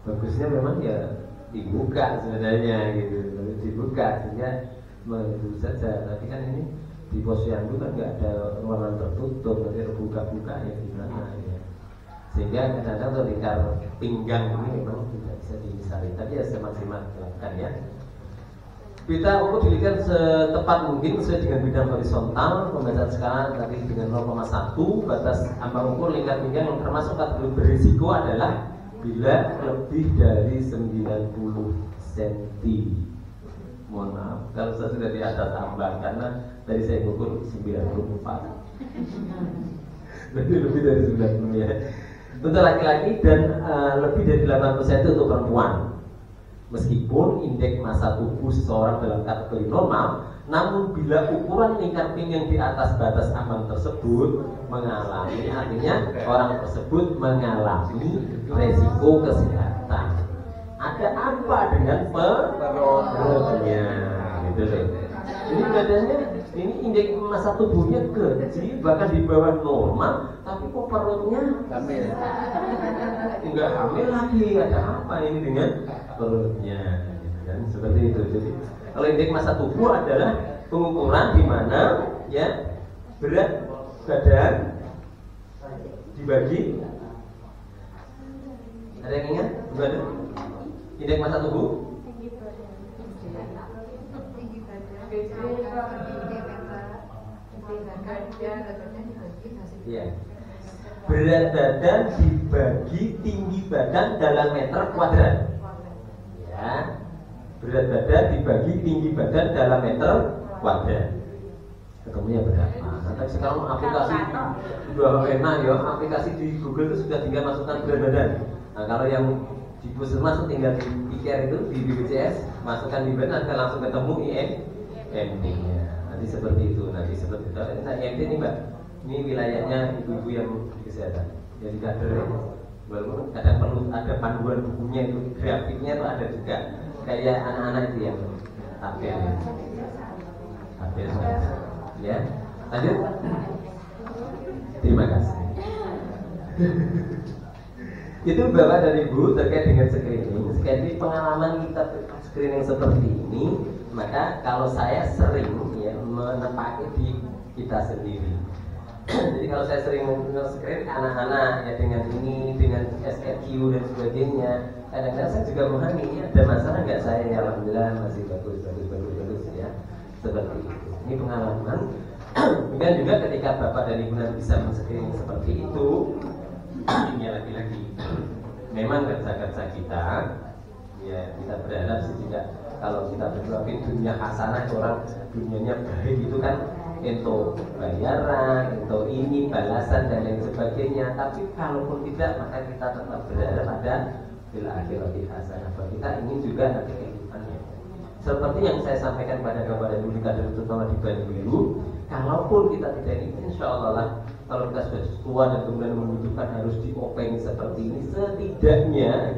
bagusnya memang ya dibuka sebenarnya gitu, dibuka sehingga menurut saja. Tapi kan ini di posyandu kan nggak ada ruangan tertutup, nanti buka-buka ya gimana ya. Sehingga kadang-kadang untuk lingkar pinggang ini memang tidak bisa dimisali. Tapi ya semaksimal dilakukan ya. Kita ukur dilihat setepat mungkin sesuai dengan bidang horizontal. Pembacaan sekarang tadi dengan 0,1. Batas ambang ukur lingkar pinggang yang termasuk kategori berisiko adalah bila lebih dari 90 cm. Mohon maaf kalau saya sudah di atas ambang karena tadi saya ukur 94. Berarti lebih dari 90 ya. Untuk laki-laki dan lebih dari 80 cm untuk perempuan. Meskipun indeks massa tubuh seseorang dalam kategori normal, namun bila ukuran lingkar pinggang di atas batas ambang tersebut mengalami, artinya orang tersebut mengalami resiko kesehatan. Ada apa dengan perutnya? Gitu loh. Ini badannya, ini indeks massa tubuhnya kecil, bahkan di bawah normal, tapi kok perutnya enggak hamil lagi. Ada apa ini dengan perutnya? Dan seperti itu. Jadi kalau indeks massa tubuh adalah pengukuran di mana ya berat badan dibagi. Ada yang ingat? Bukan? Indeks massa tubuh? Iya. Berat badan dibagi tinggi badan dalam meter kuadrat. Ya. Berat badan dibagi tinggi badan dalam meter kuadrat. Ketemunya berapa? Nah, sekarang aplikasi sudah enak ya. Aplikasi di Google itu sudah tinggal masukkan berat badan. Nah, kalau yang di puskesmas tinggal di pikir itu di BPJS masukkan di badan akan langsung ketemu IMD-nya. Nanti seperti itu. Nanti seperti itu. Nah, IMD ini Mbak, ini wilayahnya ibu-ibu yang di kesehatan. Jadi kader ya. Walaupun kadang perlu ada panduan bukunya itu, grafiknya itu ada juga. Kayak anak-anak itu yang tabel. Ya. Lanjut. Terima kasih. Itu Bapak dan Ibu terkait dengan screening. Sekali pengalaman kita screening seperti ini, maka kalau saya sering ya menepati di kita sendiri. Jadi kalau saya sering men-screen anak-anak ya dengan ini, dengan SRQ dan sebagainya, kadang-kadang saya juga memahami ini ada masalah nggak saya ya, alhamdulillah masih bagus ya, seperti itu. Ini pengalaman. Kemudian juga ketika Bapak dan Ibu nanti bisa men-screen seperti itu, ini lagi-lagi memang kerja-kerja kita ya kita berharap sih tidak, kalau kita berdoa dunia hasanah orang dunianya baik itu kan untuk bayaran, untuk ini balasan dan lain sebagainya. Tapi kalaupun tidak maka kita tetap berharap ada bil akhirati hasanah. Kita ingin juga nanti kehidupannya seperti yang saya sampaikan kepada Ibu kader terutama di Bandung. Kalaupun kita tidak ini, insya Allah lah kalau kita sudah tua dan kemudian membutuhkan harus diopeng seperti ini, setidaknya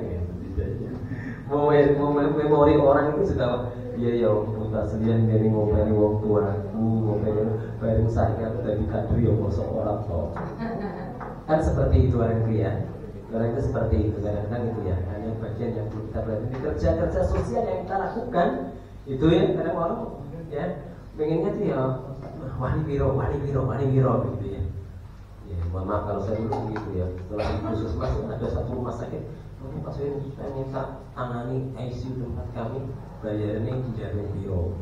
memori orang itu sudah ya putar selian dari ngopeni wong tuaku, ngopeni bareng saya dari kader ya kosong orang toh. Kan seperti itu orang itu ya. Orang itu seperti itu kadang-kadang itu ya. Hanya bagian yang perlu kita perhatikan kerja-kerja sosial yang kita lakukan itu ya kadang orang ya pengennya tuh ya wali biro gitu ya. Ya, mohon maaf kalau saya dulu begitu ya. Setelah di puskesmas ada satu rumah sakit, ini pasien saya minta tangani ICU tempat kami, bayarnya di jaring biro.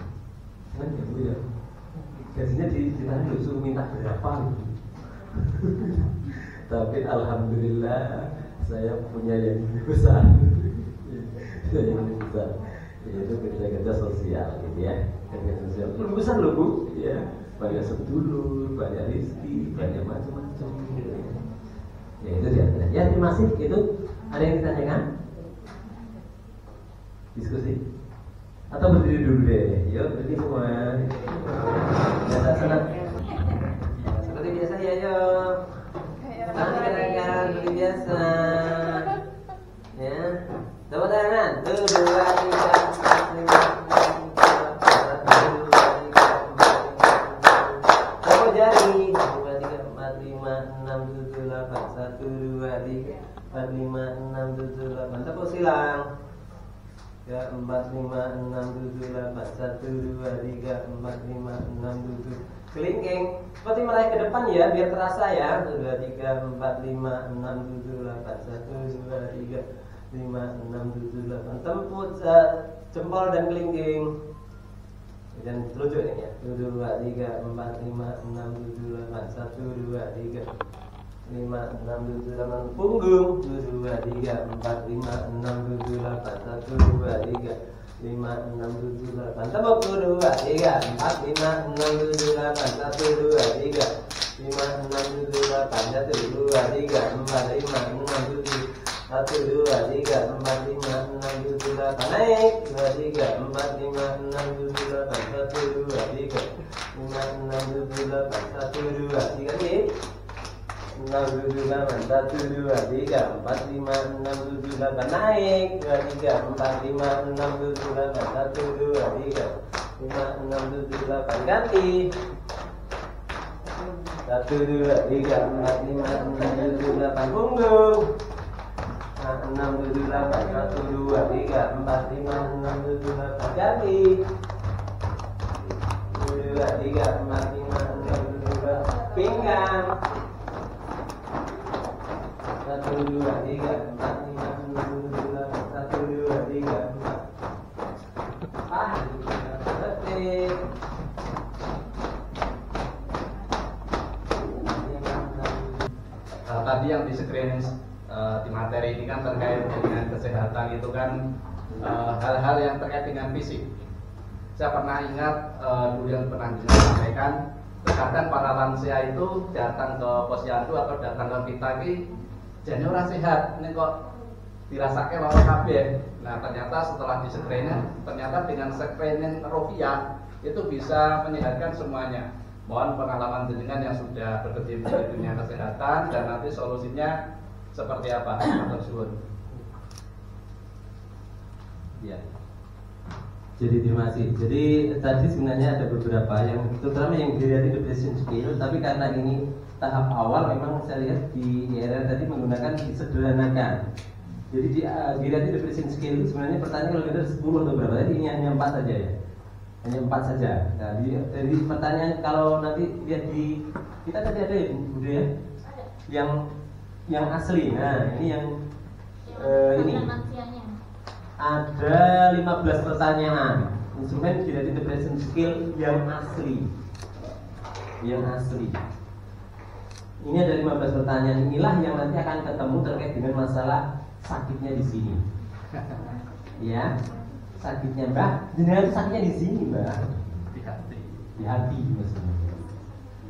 Kan ya, gajinya ditanya lu suruh minta berapa gitu. Tapi alhamdulillah saya punya yang lebih besar. Yang lebih besar yaitu kerja-kerja sosial gitu ya. Kerja sosial lebih besar loh Bu ya. Banyak sedulur, banyak rezeki, banyak macam-macam gitu ya. Ya itu dia. Ya terima kasih. Itu ada yang ditanyakan? Diskusi? Atau berdiri dulu deh? Yuk berdiri semua. Ya senang. Seperti biasa ya yuk. Tangan gerakan seperti biasa. Ya. Tepuk tangan. 1, 2, 3, 4, 5, 6, 7, 8. Tepuk jari. 1, 2, 3, 4, 5, 6, 7, 8. 1, 2, 3, 4, 5, 6, 7, 8. Tepuk silang. 3, 4, 5, 6, 7, 8. 1, 2, 3, 4, 5, 6, 7. Kelingking seperti meraih ke depan ya, biar terasa ya. 1, 2, 3, 4, 5, 6, 7, 8. 1, 2, 3, 5, 6, 7, 8. Temput jempol dan kelingking. Dan telunjuk ini ya. 1, 2, 3, 4, 5, 6, 7, 8. 1, 2, 3, 5, 6, 7, 8. Punggung. 1, 2, 3, 4, 5, 6, 7, 8. 1, 2, 3, 5, 6, 7, 8. Tepuk 1, 2, 3, 4, 5, 6, 7, 8. 1, 2, 3, 5, 6, 7, 8. 1, 2, 3, 4, 5, 6, 7. 1, 2, 3, 4, 5, 6, 7, 8. Naik. 2, 3, 4, 5, 6, 7, 8. 1, 2, 3, 5, 6, 7, 8. 1, 2, 3 lagi. 6, 7, 8. 1, 2, 3, 4, 5, 6, 7, 8. Naik. 2, 3, 4, 5, 6, 7, 8. 1, 2, 3, 5, 6, 7, 8. Ganti. 1, 2, 3, 4, 5, 6, 7, 8. Punggung. 6, 7, 8. 1, 2, 3, 4, 5, 6, 7, 8. Ganti. 1, 2, 3, 4, 5, 6, 7, 8. Pinggang. 1, 2, 3, 4, 5, 6, 7, 8. 1, 2, 3, 4. Detik. Tadi yang di screen di materi ini kan terkait dengan kesehatan itu kan hal-hal yang terkait dengan fisik. Saya pernah ingat dulu yang pernah disampaikan, terkadang para lansia itu datang ke posyandu atau datang ke kita ini jadi orang sehat, ini kok dirasakan orang kabeh. Nah ternyata setelah di screening, ternyata dengan screening Rofia itu bisa menyehatkan semuanya. Mohon pengalaman jenengan yang sudah berkecimpung di dunia kesehatan dan nanti solusinya seperti apa? Tersebut. Ya. Jadi terima kasih. Jadi tadi sebenarnya ada beberapa yang terutama yang dilihat depression skill, tapi karena ini tahap awal memang saya lihat di IRR tadi menggunakan disederhanakan. Jadi dilihat depression skill itu sebenarnya pertanyaan kalau kita 10 atau berapa tadi, ini hanya 4 saja ya. Hanya 4 saja. Nah, dari pertanyaan kalau nanti lihat di kita tadi ada ya Bu ya, yang asli. Nah, ini yang ini ada 15 pertanyaan. Instrumen dilihat depression skill yang asli. Yang asli. Ini ada 15 pertanyaan. Inilah yang nanti akan ketemu terkait dengan masalah sakitnya di sini. Ya. Sakitnya Mbak, jenengan itu sakitnya di sini Mbak, di hati maksudnya.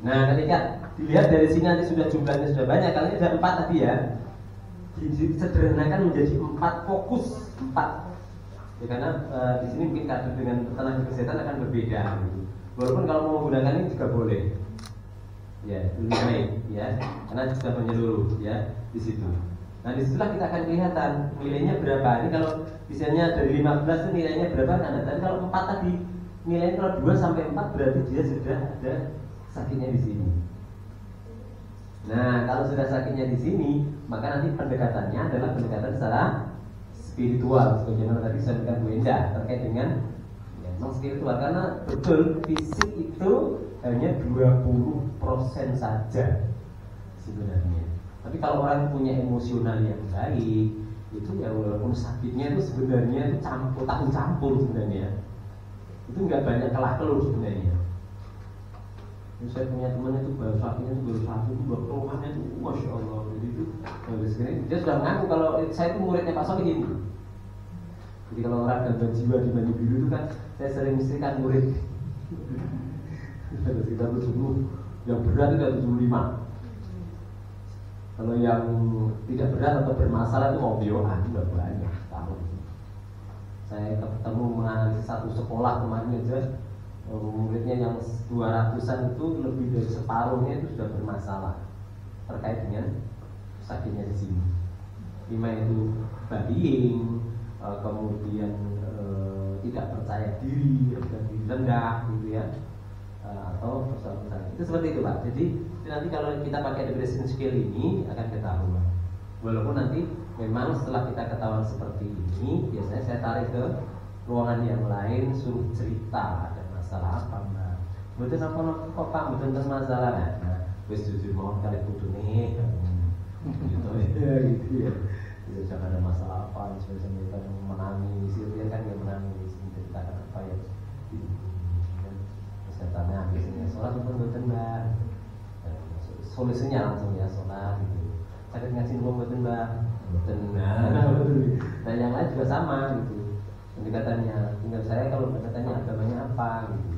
Nah ketika dilihat dari sini nanti sudah jumlahnya sudah banyak, kali ini ada 4 tadi ya, disederhanakan menjadi 4 fokus 4. Ya, karena di sini mungkin kader dengan tenaga kesehatan akan berbeda. Walaupun kalau mau menggunakan ini juga boleh, ya lebih baik ya, karena sudah menyeluruh ya di situ. Nah disitulah kita akan kelihatan nilainya berapa. Ini kalau misalnya dari 15 itu nilainya berapa kan? Tadi kalau 4 tadi nilainya kalau 2 sampai 4 berarti dia sudah ada sakitnya di sini. Nah kalau sudah sakitnya di sini, maka nanti pendekatannya adalah pendekatan secara spiritual. Sebagaimana tadi saya sampaikan Bu Endah terkait dengan ya, memang spiritual, karena betul fisik itu hanya 20% saja sebenarnya. Tapi kalau orang punya emosional yang baik, itu ya walaupun sakitnya itu sebenarnya itu campur sebenarnya. itu nggak banyak kelah keluh sebenarnya. Saya punya teman itu baru sapinya itu baru satu itu keluhannya itu masya Allah. Jadi itu dia sudah mengaku kalau saya itu muridnya Pak Sofi ini. Jadi kalau orang gangguan jiwa di Banyu Biru itu kan saya sering mestikan murid. Ada sekitar 70, yang berat itu ada 75. Kalau yang tidak berat atau bermasalah itu mau bioan udah banyak tahun. Saya ketemu menganalisis satu sekolah kemarin aja, muridnya yang 200-an itu lebih dari separuhnya itu sudah bermasalah terkait dengan sakitnya di sini. 5 itu bullying, kemudian tidak percaya diri, diri rendah gitu ya, atau persoalan itu seperti itu Pak. Jadi nanti kalau kita pakai depression scale ini akan ketahuan. Walaupun nanti memang setelah kita ketahuan seperti ini, biasanya saya tarik ke ruangan yang lain, suruh cerita ada masalah apa Mbak. Betul apa kok Pak, betul tentang masalah. Nah, wis jujur mau kali kudu nih. Gitu ya, gitu ya. Ya, jangan ada masalah apa, misalnya kita menangis, dia kan dia menangis, menceritakan apa ya. Setannya akhirnya sholat betul Mbak. Solusinya langsung ya sholat gitu. Sakit ngasih uang betul Mbak. Nah yang lain juga sama gitu. Pendekatannya tinggal saya kalau pendekatannya agamanya apa gitu.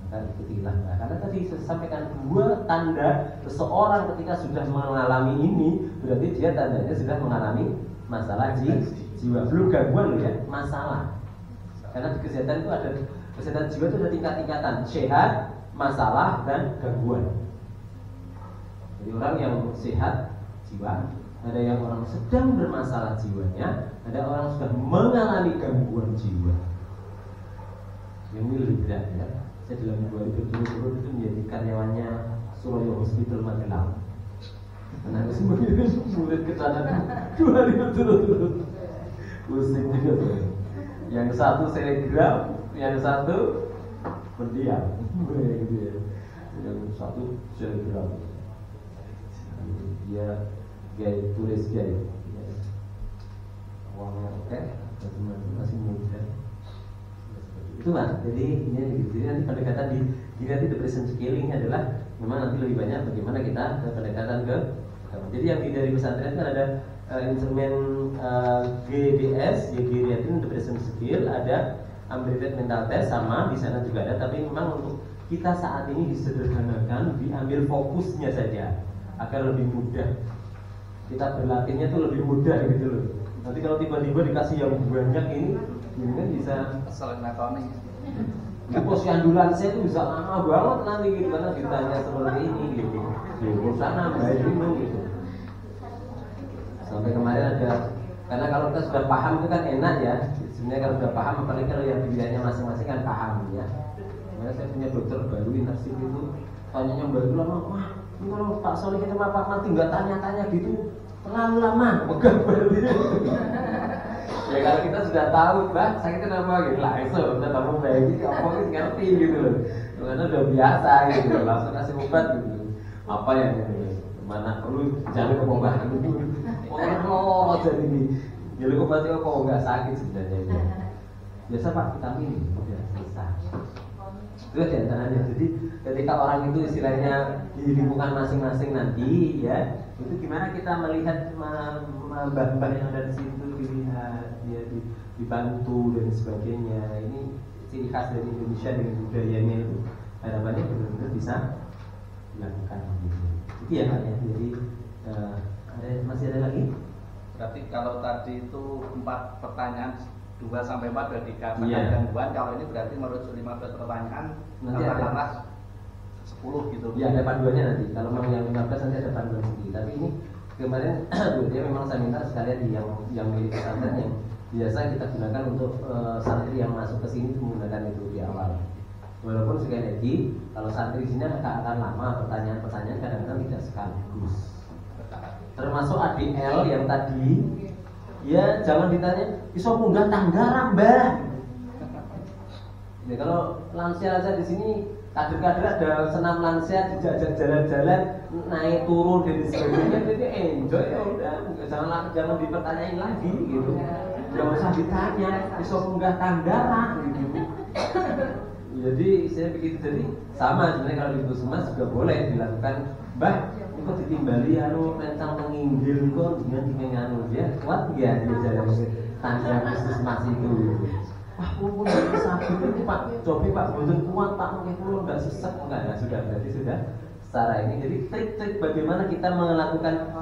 Maka ikutilah Mbak. Karena tadi saya sampaikan 2 tanda seseorang ketika sudah mengalami ini, berarti dia tandanya sudah mengalami masalah jiwa. Belum gangguan loh ya, masalah. Karena di kesehatan itu ada, kesehatan jiwa itu ada tingkat-tingkatan, sehat, masalah, dan gangguan. Jadi orang yang sehat jiwa, ada yang orang sedang bermasalah jiwanya, ada orang sudah mengalami gangguan jiwa. Yang ini lebih berat ya. Saya dalam 2 hari berturut-turut itu menjadi karyawannya Suryo Hospital Magelang. Karena semua murid ke sana 2 hari berturut-turut. Pusing juga tuh. Yang satu selegram, yang satu berdiam, gitu ya. Yang satu selegram. Dia gaya tulis gaya. Uangnya oke, teman-teman masih muda. Itu Mas. Jadi ini gitu. Nanti pendekatan di nanti depression scaling adalah memang nanti lebih banyak bagaimana kita ke pendekatan ke. Jadi yang dari pesantren kan ada instrumen GDS, Geriatric Depression Skill, ada Ambivert Mental Test sama di sana juga ada. Tapi memang untuk kita saat ini disederhanakan, diambil fokusnya saja agar lebih mudah. Kita berlatihnya tuh lebih mudah gitu loh. Nanti kalau tiba-tiba dikasih yang banyak ini kan bisa saling metode. Di posisi ambulansnya itu bisa lama banget nanti gitu karena ditanya seperti ini gitu. Di sana baik gitu. Sampai kemarin ada, karena kalau kita sudah paham itu kan enak ya. Sebenarnya kalau sudah paham, apalagi kalau yang bidangnya masing-masing kan paham ya. Kemarin saya punya dokter baru internship itu, tanyanya baru lama, wah ini kalau Pak Solih itu Pak Mati nggak tanya-tanya gitu, terlalu lama, pegang baru. Ya kalau kita sudah tahu, Mbak, sakitnya apa gitu lah, itu udah tahu baik, apa itu ngerti gitu loh. Karena udah biasa gitu, langsung kasih obat gitu. Apa yang mana perlu jangan kepobahan gitu. Oh, jadi ini, jadi obatnya kok nggak sakit sebenarnya ya. Biasa Pak vitamin, udah selesai. Itu diantaranya. Jadi ketika orang itu istilahnya di lingkungan masing-masing nanti ya, itu gimana kita melihat mbah-mbah yang ada di situ, dilihat, dia dibantu dan sebagainya. Ini ciri khas dari Indonesia dengan budayanya itu. Harapannya benar-benar bisa dilakukan gitu. Itu ya Pak ya. Jadi masih ada lagi? Berarti kalau tadi itu 4 pertanyaan 2-4 sudah dikatakan gangguan. Kalau ini berarti menurut 15 pertanyaan nanti ada 10 gitu. Ya ada panduannya nanti. Kalau mau yang 15 nanti ada panduan sendiri. Tapi ini kemarin dia memang saya minta sekalian di yang milik pesantren yang biasa kita gunakan untuk santri yang masuk ke sini menggunakan itu di awal. Walaupun sekali lagi kalau santri di sini akan lama, pertanyaan-pertanyaan kadang-kadang tidak sekaligus. Termasuk ADL yang tadi, ya jangan ditanya, iso munggah tangga Mbah. Ya kalau lansia aja di sini kader-kader ada senam lansia dijajak jalan-jalan naik turun dan sebagainya, jadi enjoy ya udah, jangan dipertanyain lagi gitu. Jangan usah ditanya, iso munggah tangga gitu. Jadi saya begitu, jadi sama sebenarnya kalau di puskesmas juga boleh dilakukan. Mbah, kok ditimbali rencang menginggil kok dengan dia kuat nggak dia jalan tanda puskesmas itu? Wah, pun sakit itu Pak, coba Pak, boten kuat Pak, mungkin pulau nggak sesek enggak, sudah berarti sudah secara ini. Jadi trik-trik bagaimana kita melakukan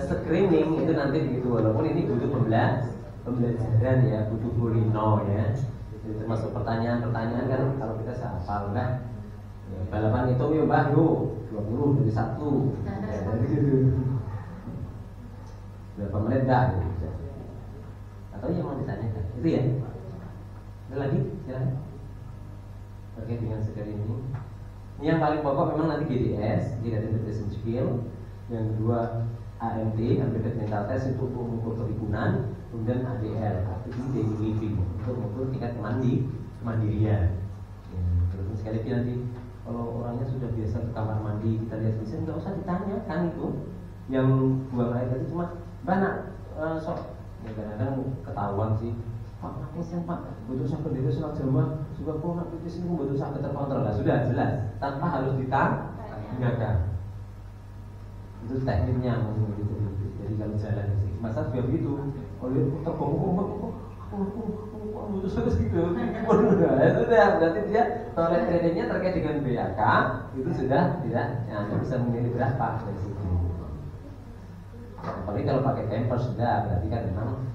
screening itu nanti begitu, walaupun ini butuh pembelajaran ya, butuh kulino ya. Jadi termasuk pertanyaan-pertanyaan kan kalau kita hafal enggak ya, balapan itu yuk Mbah yuk 20 dari 1 ya, dari gitu. Berapa menit dah gitu. Atau yang mau ditanyakan itu ya. Ada lagi? Silakan. Terkait dengan screening. Ini yang paling pokok memang nanti GDS, Identification Skill. Yang kedua AMT, Applied Mental Test itu untuk mengukur kerukunan. Kemudian ADL, Activity Daily Living, untuk mengukur tingkat kemandirian. Ya, terus sekali lagi nanti kalau orangnya sudah biasa ke kamar mandi, kita lihat bisa nggak usah ditanyakan itu. Yang buang air tadi cuma banyak sok. Ya kadang-kadang ketahuan sih. Pak, aku sih Pak, butuh sakit diri sholat jamaah, juga pulang di sini butuh sakit terkontrol. Nah, sudah jelas, tanpa harus ditanyakan. Itu tekniknya gitu. Jadi kalau jalan sih, masa juga begitu. Kalau terbongkok, butuh sakit gitu. Sudah, berarti dia toilet trainingnya terkait dengan BAK itu sudah tidak, Anda bisa memilih berapa dari situ. Apalagi kalau pakai camper sudah, berarti kan memang.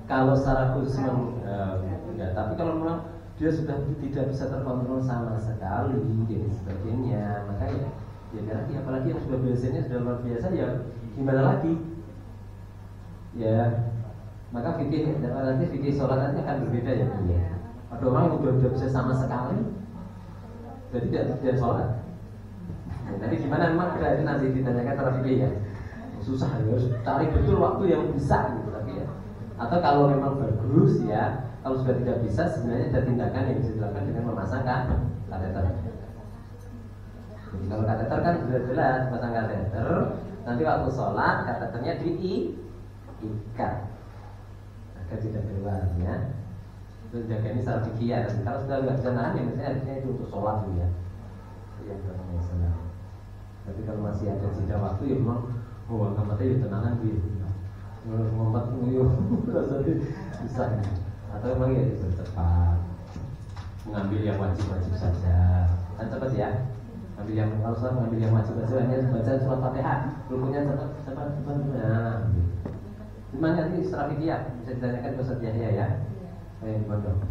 Kalau secara khusus enggak, tapi kalau memang dia sudah tidak bisa terkontrol sama sekali dan sebagainya, maka ya lagi, apalagi yang sudah biasanya sudah luar biasa ya gimana lagi ya, maka fikih sholat nanti akan berbeda ya. Ada orang yang sudah bisa sama sekali jadi tidak sholat. Nanti gimana memang itu nanti ditanyakan cara fikih ya. Susah ya, harus cari betul waktu yang bisa gitu, tapi ya. Atau kalau memang bagus ya, kalau sudah tidak bisa sebenarnya ada tindakan yang bisa dilakukan dengan memasang kateter. Jadi kalau kateter kan sudah jelas pasang kateter, nanti waktu sholat kateternya diikat agar tidak keluar ya. Itu jaga ini secara fikih ya. Kalau sudah nggak bisa nahan ya misalnya itu untuk sholat dulu ya. Yang pertama salah. Tapi kalau masih ada jeda waktu ya memang kamatnya ya tenangan gitu. Ngomong nguyuh rasanya susah. Atau memang ya cepat mengambil yang wajib-wajib saja. Kan cepat ya. Ambil yang kalau saya mengambil yang wajib saja hanya baca surat Fatihah. Rukunnya cepat. Nah, cuman nanti secara fikih ya bisa ditanyakan ke Ustaz Yahya ya. Saya di pondok.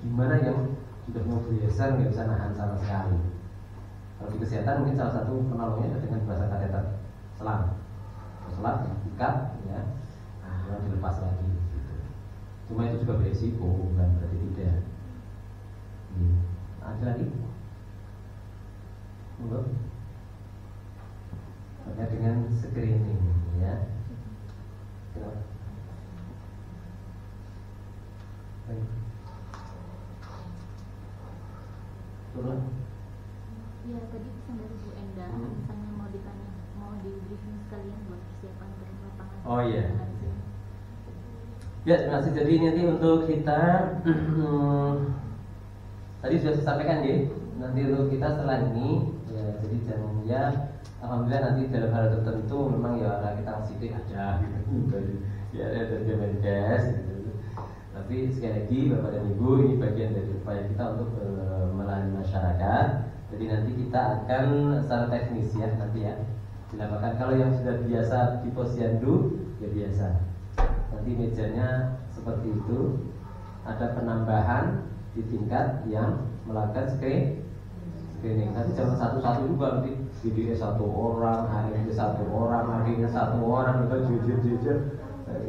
Gimana yang sudah mau biasa nggak bisa nahan sama sekali? Kalau di kesehatan mungkin salah satu penolongnya dengan bahasa kateter selang. Selang ikat ya, nah dilepas lagi gitu. Cuma itu juga beresiko, bukan berarti tidak. Ada lagi? Belum? Terkait dengan screening ya. Kenapa? Turun. Ya tadi pesan dari Bu Enda, misalnya mau ditanya, mau di briefing sekalian buat persiapan ke lapangan. Oh iya. Ya, terima kasih. Jadi nanti untuk kita tadi sudah saya sampaikan ya. Nanti untuk kita setelah ini ya, jadi jangan ya. Alhamdulillah nanti dalam hal tertentu memang ya kita sidik ada gitu. Ya ada Kemenkes gitu. Tapi sekali lagi Bapak dan Ibu, ini bagian dari upaya kita untuk melayani masyarakat. Jadi nanti kita akan secara teknis ya nanti ya dilakukan. Kalau yang sudah biasa di posyandu ya biasa. Nanti mejanya seperti itu. Ada penambahan di tingkat yang melakukan screening. Nanti jangan satu-satu juga, nanti GDS 1 orang, AMD 1 orang, AD-nya 1 orang, juga jujur.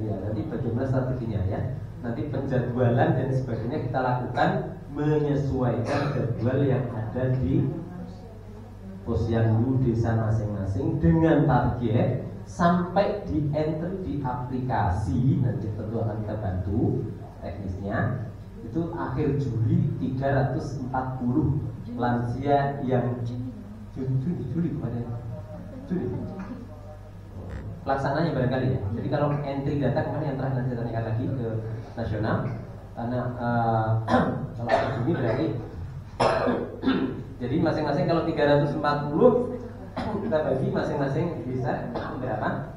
Ya, nanti bagaimana strateginya ya. Nanti penjadwalan dan sebagainya kita lakukan menyesuaikan jadwal yang ada di posyandu desa masing-masing dengan target sampai di entry di aplikasi. Nanti tentu akan kita bantu teknisnya. Itu akhir Juli 340 lansia yang Juli kepada Juli. pelaksananya barangkali ya. Jadi kalau entry data kemarin yang terakhir nanti saya tanyakan lagi ke nasional, karena kalau ke Juni berarti jadi masing-masing kalau 340 kita bagi masing-masing bisa berapa?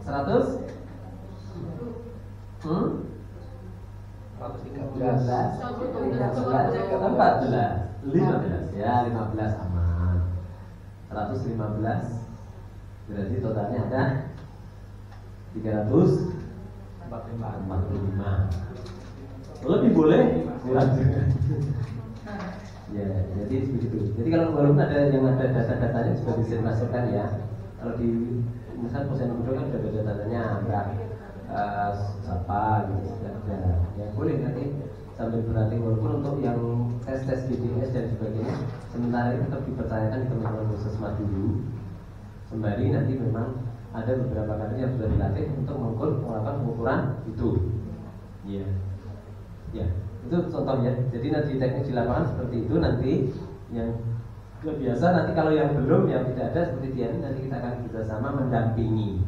100? 15 ya, 15 aman. 115 berarti totalnya ada 345. Lebih boleh kurang juga. Ya, jadi begitu. Jadi kalau walaupun ada yang ada data-datanya juga bisa dimasukkan ya. Kalau di misal Posyandu Gedong kan sudah ada data-datanya, enggak siapa gitu sudah ada. Ya boleh nanti sambil berarti walaupun untuk yang tes BDS dan sebagainya sementara itu tetap dipercayakan di teman-teman Puskesmas dulu. Sembari nanti memang ada beberapa kader yang sudah dilatih untuk melakukan pengukuran itu. Iya. Ya, itu contohnya. Jadi nanti teknik di lapangan seperti itu nanti yang biasa nanti kalau yang belum yang tidak ada seperti dia nanti kita akan bersama mendampingi,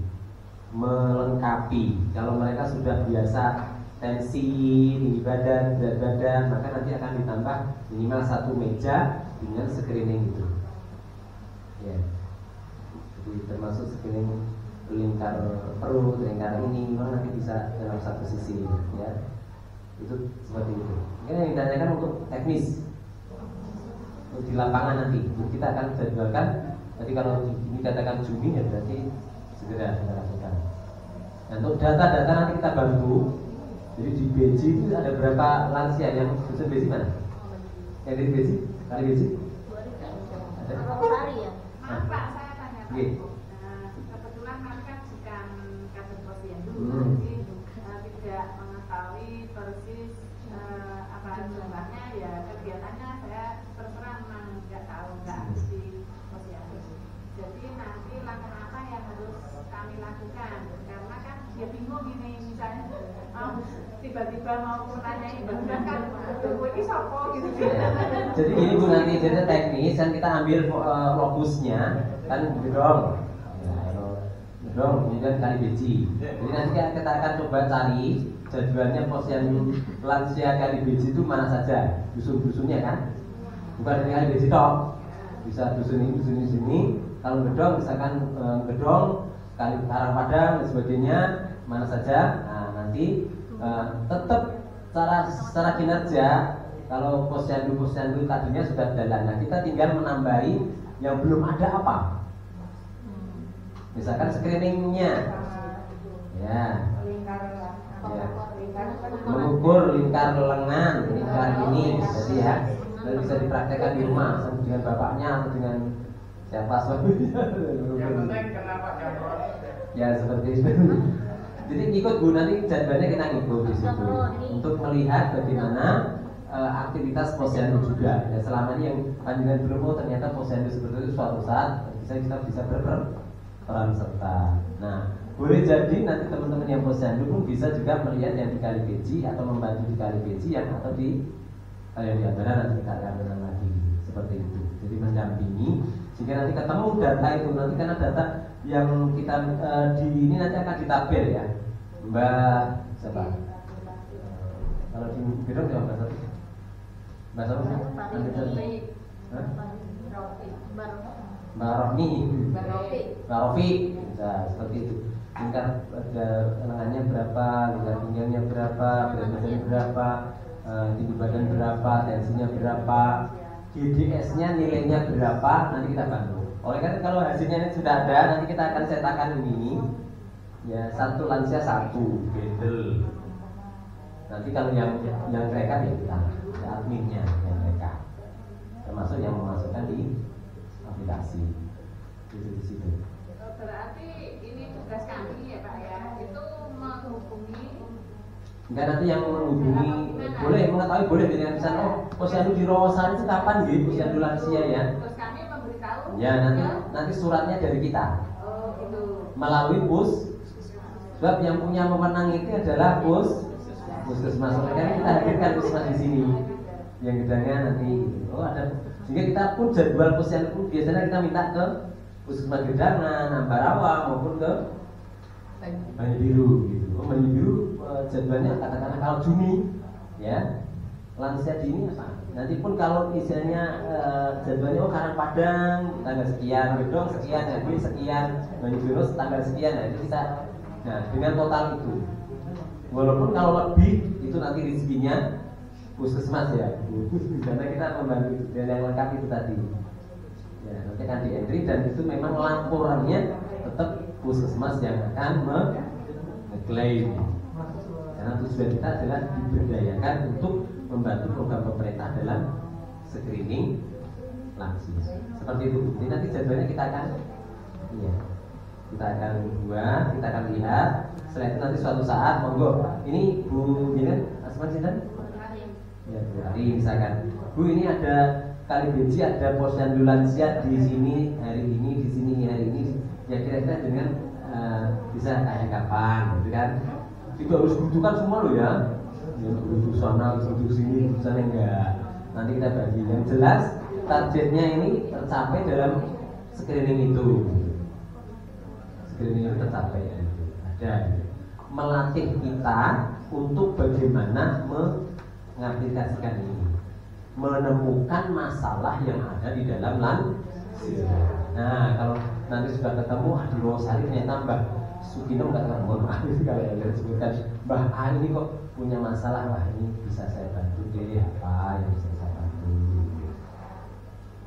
melengkapi. Kalau mereka sudah biasa tensi, tinggi badan, berat badan, maka nanti akan ditambah minimal 1 meja dengan screening itu. Ya. Jadi termasuk screening lingkar perut, lingkar ini, memang nanti bisa dalam satu sisi, ya. Itu seperti itu. Ini yang ditanyakan untuk teknis, untuk di lapangan nanti. Kita akan jadwalkan. Jadi kalau ini katakan Juni ya berarti segera kita lakukan. Nah, untuk data-data nanti kita bantu. Jadi di BJ itu ada berapa lansia yang dusun BJ mana? Yang di BJ? Kali BJ? Ada? Hari ya? Maaf Pak, saya tanya Pak. Iya. Kebetulan kami kan bukan kader Posyandu, jadi tidak mengetahui persis apa jumlahnya. Ya kegiatannya saya terserah memang nggak tahu, nggak harus di Posyandu. Jadi nanti langkah apa yang harus kami lakukan? Karena kan dia bingung ini misalnya tiba-tiba mau nanyain bahkan kan gue ini sopo gitu. Jadi gini Bu, nanti jadi teknis kan kita ambil lokusnya kan gedong, kemudian kali biji. Jadi nanti kita akan coba cari jadwalnya Posyandu lansia kali biji itu mana saja, dusun-dusunnya kan, bukan dari kali biji toh, bisa dusun ini sini. Kalau gedong misalkan gedong kali Karangpadang dan sebagainya mana saja. Nah nanti tetap secara kinerja kalau Posyandu tadinya sudah jalan. Nah kita tinggal menambahi yang belum ada apa. Misalkan screeningnya, ya, mengukur lingkar lengan, lingkar ini, jadi ya, dan bisa dipraktekkan di rumah sama dengan bapaknya atau dengan siapa suaminya. Yang penting kenapa jamrot? Ya seperti itu. Jadi ikut Bu, nanti jadwalnya kita ngikut di situ untuk melihat bagaimana aktivitas Posyandu juga. Ya selama ini yang panjenengan belum tahu ternyata Posyandu seperti itu suatu saat kita bisa berperan serta. Nah, boleh jadi nanti teman-teman yang Posyandu pun bisa juga melihat yang di Kali Beji atau membantu di Kali Beji yang atau di Ambara nanti kita akan menang lagi seperti itu. Jadi mendampingi sehingga nanti ketemu data itu nanti karena data yang kita di ini nanti akan ditabel ya, Mbak siapa? Kalau di Gedong siapa Mbak Sofi? Mbak Sofi? Mbak Rohmi, Mbak Rofi, nah, seperti itu. Lingkar lengannya berapa, lingkar pinggangnya berapa, berat badan berapa, tinggi badan berapa, tensinya berapa, GDS-nya nilainya berapa, nanti kita bantu. Oleh karena kalau hasilnya ini sudah ada, nanti kita akan cetakan ini, ya satu lansia satu, bendel. Nanti kalau yang mereka ya kita, ya adminnya yang mereka, termasuk yang memasukkan di aplikasi di situ. Berarti ini tugas kami ya Pak ya, itu menghubungi. Enggak, nanti yang menghubungi boleh mengetahui boleh dengan misalnya Posyandu di Rawasari itu kapan gitu, Posyandu lansia ya. Terus kami memberitahu. Ya nanti suratnya dari kita. Oh gitu. Melalui sebab yang punya wewenang itu adalah Puskesmas. Makanya kita hadirkan Puskesmas di sini. yang gedangnya nanti oh ada, sehingga kita pun jadwal posyandu pun biasanya kita minta ke Puskesmas Gedangan, Ambarawa maupun ke Banyu gitu. Oh, Banyu Biru jadwalnya katakanlah kalau Juni ya lansia dini apa? Nanti pun kalau misalnya jadwalnya oh Karangpadang tanggal sekian, Gedong sekian, Jadwin sekian, Banyu Biru tanggal sekian, nah itu kita dengan total itu. Walaupun kalau lebih itu nanti rezekinya Puskesmas ya, karena kita membantu dan yang lengkap itu tadi. Ya, nanti akan di entry dan itu memang laporannya tetap Puskesmas yang akan mengklaim. Karena tujuan kita adalah diberdayakan untuk membantu program pemerintah dalam screening lansia. Seperti itu. Jadi nanti jadwalnya kita akan buat, kita akan lihat. Setelah itu nanti suatu saat monggo. Ini Bu Jinan, Asman Sinten? Ya, Bu Ari misalkan. Bu ini ada kali beji ada posyandu lansia di sini hari ini, di sini hari ini. Ya kira-kira dengan bisa kayak kapan, gitu kan? Tidak harus butuhkan semua loh ya. Butuh sana, butuh sini, butuh sana enggak. Nanti kita bagi. Yang jelas targetnya ini tercapai dalam screening itu. Screening itu tercapai ya. Ada melatih kita untuk bagaimana mengaplikasikan ini, menemukan masalah yang ada di dalam lansia. Nah, kalau nanti sudah ketemu di Rosari ternyata Mbah Sugino katakan mohon maaf kalau yang disebutkan Mbah A ini kok punya masalah, wah ini bisa saya bantu deh, apa yang bisa saya bantu.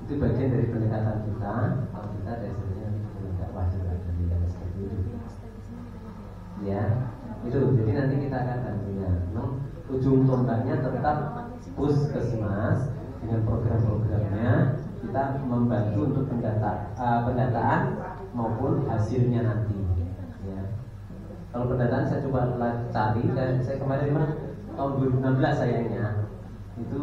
Itu bagian dari pendekatan kita. Kalau kita dari sebenarnya tidak wajar dari yang seperti itu. Ya, itu. Jadi nanti kita akan bantunya. Ujung tombaknya tetap Puskesmas dengan program-programnya. Kita membantu untuk pendataan maupun hasilnya nanti. Ya. Kalau pendataan saya coba cari, saya kemarin memang tahun 2016 sayangnya itu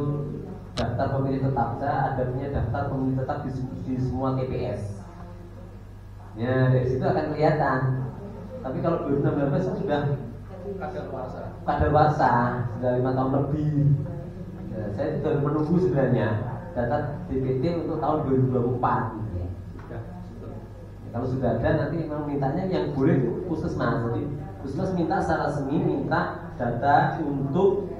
daftar pemilih tetap, saya ada punya daftar pemilih tetap di semua TPS. Ya dari situ akan kelihatan. Tapi kalau 2016 saya sudah kadaluarsa sudah 5 tahun lebih. Ya, saya sudah menunggu sebenarnya data DPT untuk tahun 2024 gitu ya. Kalau sudah ada nanti memang mintanya yang boleh Puskesmas. Jadi Puskesmas minta secara resmi minta data untuk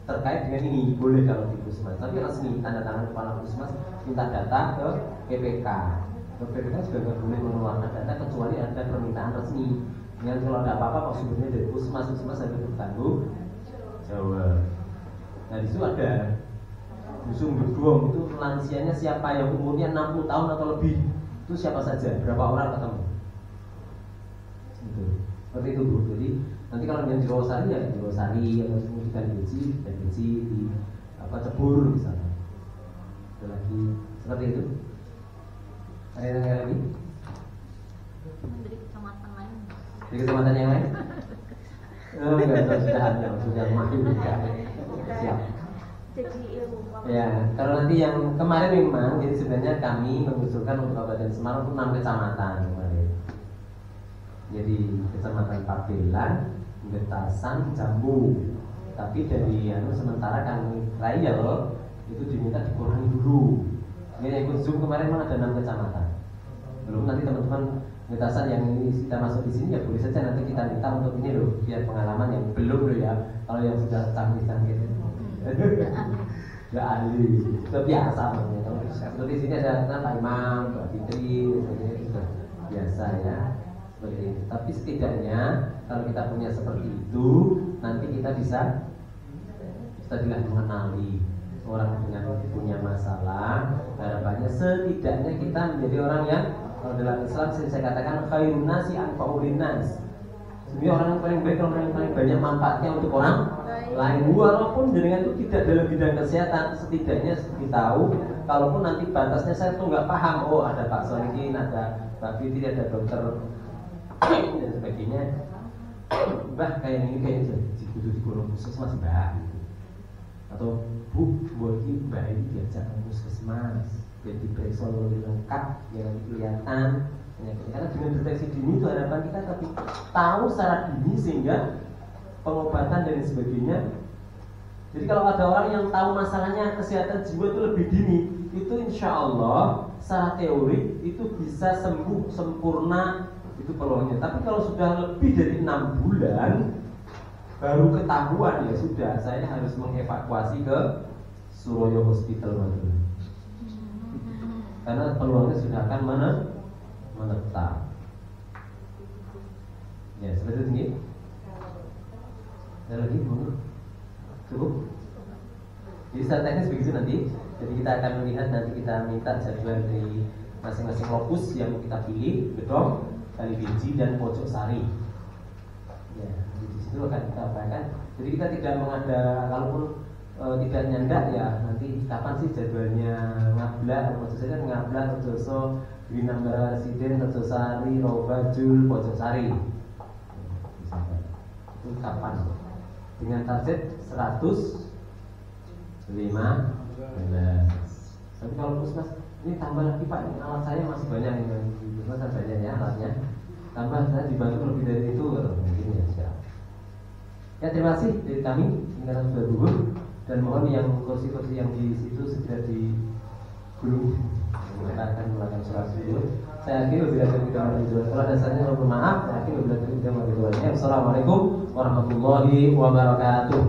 terkait dengan ini boleh kalau di Puskesmas. Tapi resmi tanda tangan kepala Puskesmas minta data ke PPK. PPK juga nggak boleh mengeluarkan data kecuali ada permintaan resmi. Yang kalau ada apa-apa kok sumbernya dari Puskesmas ada bertanggung jawab. Nah di situ ada Dusun Gedong itu lansianya siapa yang umurnya 60 tahun atau lebih, itu siapa saja, berapa orang ketemu. Gitu. Seperti itu Bu. Jadi nanti kalau yang di Rosari ya di Rosari atau di Ganbeji di Cebur misalnya. Ada lagi seperti itu. Ada yang lagi? Dari kecamatan lain. Di kecamatan yang lain? Oh enggak, sudah makin juga. Siap. Ya, kalau nanti yang kemarin memang jadi sebenarnya kami mengusulkan untuk Kabupaten Semarang untuk 6 kecamatan kemarin. Jadi kecamatan Pabelan, Getasan, Jambu. Tapi dari sementara kami trial itu diminta dikurangi dulu. Ini ikut Zoom kemarin memang ada 6 kecamatan. Belum nanti teman-teman Getasan yang ini kita masuk di sini ya boleh saja nanti kita minta untuk ini loh, biar pengalaman yang belum loh ya. Kalau yang sudah canggih-canggih nggak ahli, itu biasa namanya. Seperti sini ada Pak Imam, Pak Fitri, itu sudah biasa ya. Seperti itu. Tapi setidaknya kalau kita punya seperti itu, nanti kita bisa mengenali orang dengan punya masalah. Harapannya setidaknya kita menjadi orang yang kalau dalam Islam saya katakan khairun nasi anfa'ul linnas. Sebenarnya orang yang paling baik, orang yang paling banyak manfaatnya untuk orang lain. Walaupun dengan itu tidak dalam bidang kesehatan, setidaknya tahu. Kalaupun nanti batasnya saya tuh nggak paham, oh ada Pak Solihin, ada Pak Fitri, ada dokter dan sebagainya. Mbah kayak ini kayaknya kudu di kolom Puskesmas Mbak. Atau Bu, ini Mbak ini diajak ke Puskesmas, jadi diperiksa lebih lengkap, yang kelihatan. Karena dengan deteksi dini itu harapan kita tapi tahu secara dini sehingga pengobatan dan sebagainya Jadi kalau ada orang yang tahu masalahnya kesehatan jiwa itu lebih dini, itu insya Allah secara teori itu bisa sembuh sempurna itu peluangnya. Tapi kalau sudah lebih dari 6 bulan baru ketahuan, ya sudah, saya harus mengevakuasi ke Suroyo Hospital Madura. Karena peluangnya sudah akan menetap. Ya, seperti ini. Ada lagi? Cukup? Jadi secara teknis begitu nanti. Jadi kita akan melihat, nanti kita minta jadwal dari masing-masing lokus yang kita pilih, Gedong, Kalibiji, dan Pojok Sari. Ya, di situ akan kita apakan. Jadi kita tidak mengada, kalaupun tidak nyandak ya, nanti kapan sih jadwalnya Ngablak, maksud saya Ngablak, Rejoso, Winambara Residen, Rejo Sari, Robajul, Pojok Sari. Itu kapan? Dengan target 115. Tapi kalau Pusmas ini tambah lagi Pak, ini alat saya masih banyak, ini Pusmas kan banyak ya alatnya. Tambah saya dibantu lebih dari itu, mungkin ya siap. Ya, terima kasih dari kami. Ini sudah dulu, dan mohon yang kursi-kursi yang di situ segera digulung. Kita akan melakukan sholat dulu. Saya yakin bila kita menunjukkan kalau dasarnya mohon maaf. Saya yakin bila kita menunjukkan. Assalamualaikum warahmatullahi wabarakatuh.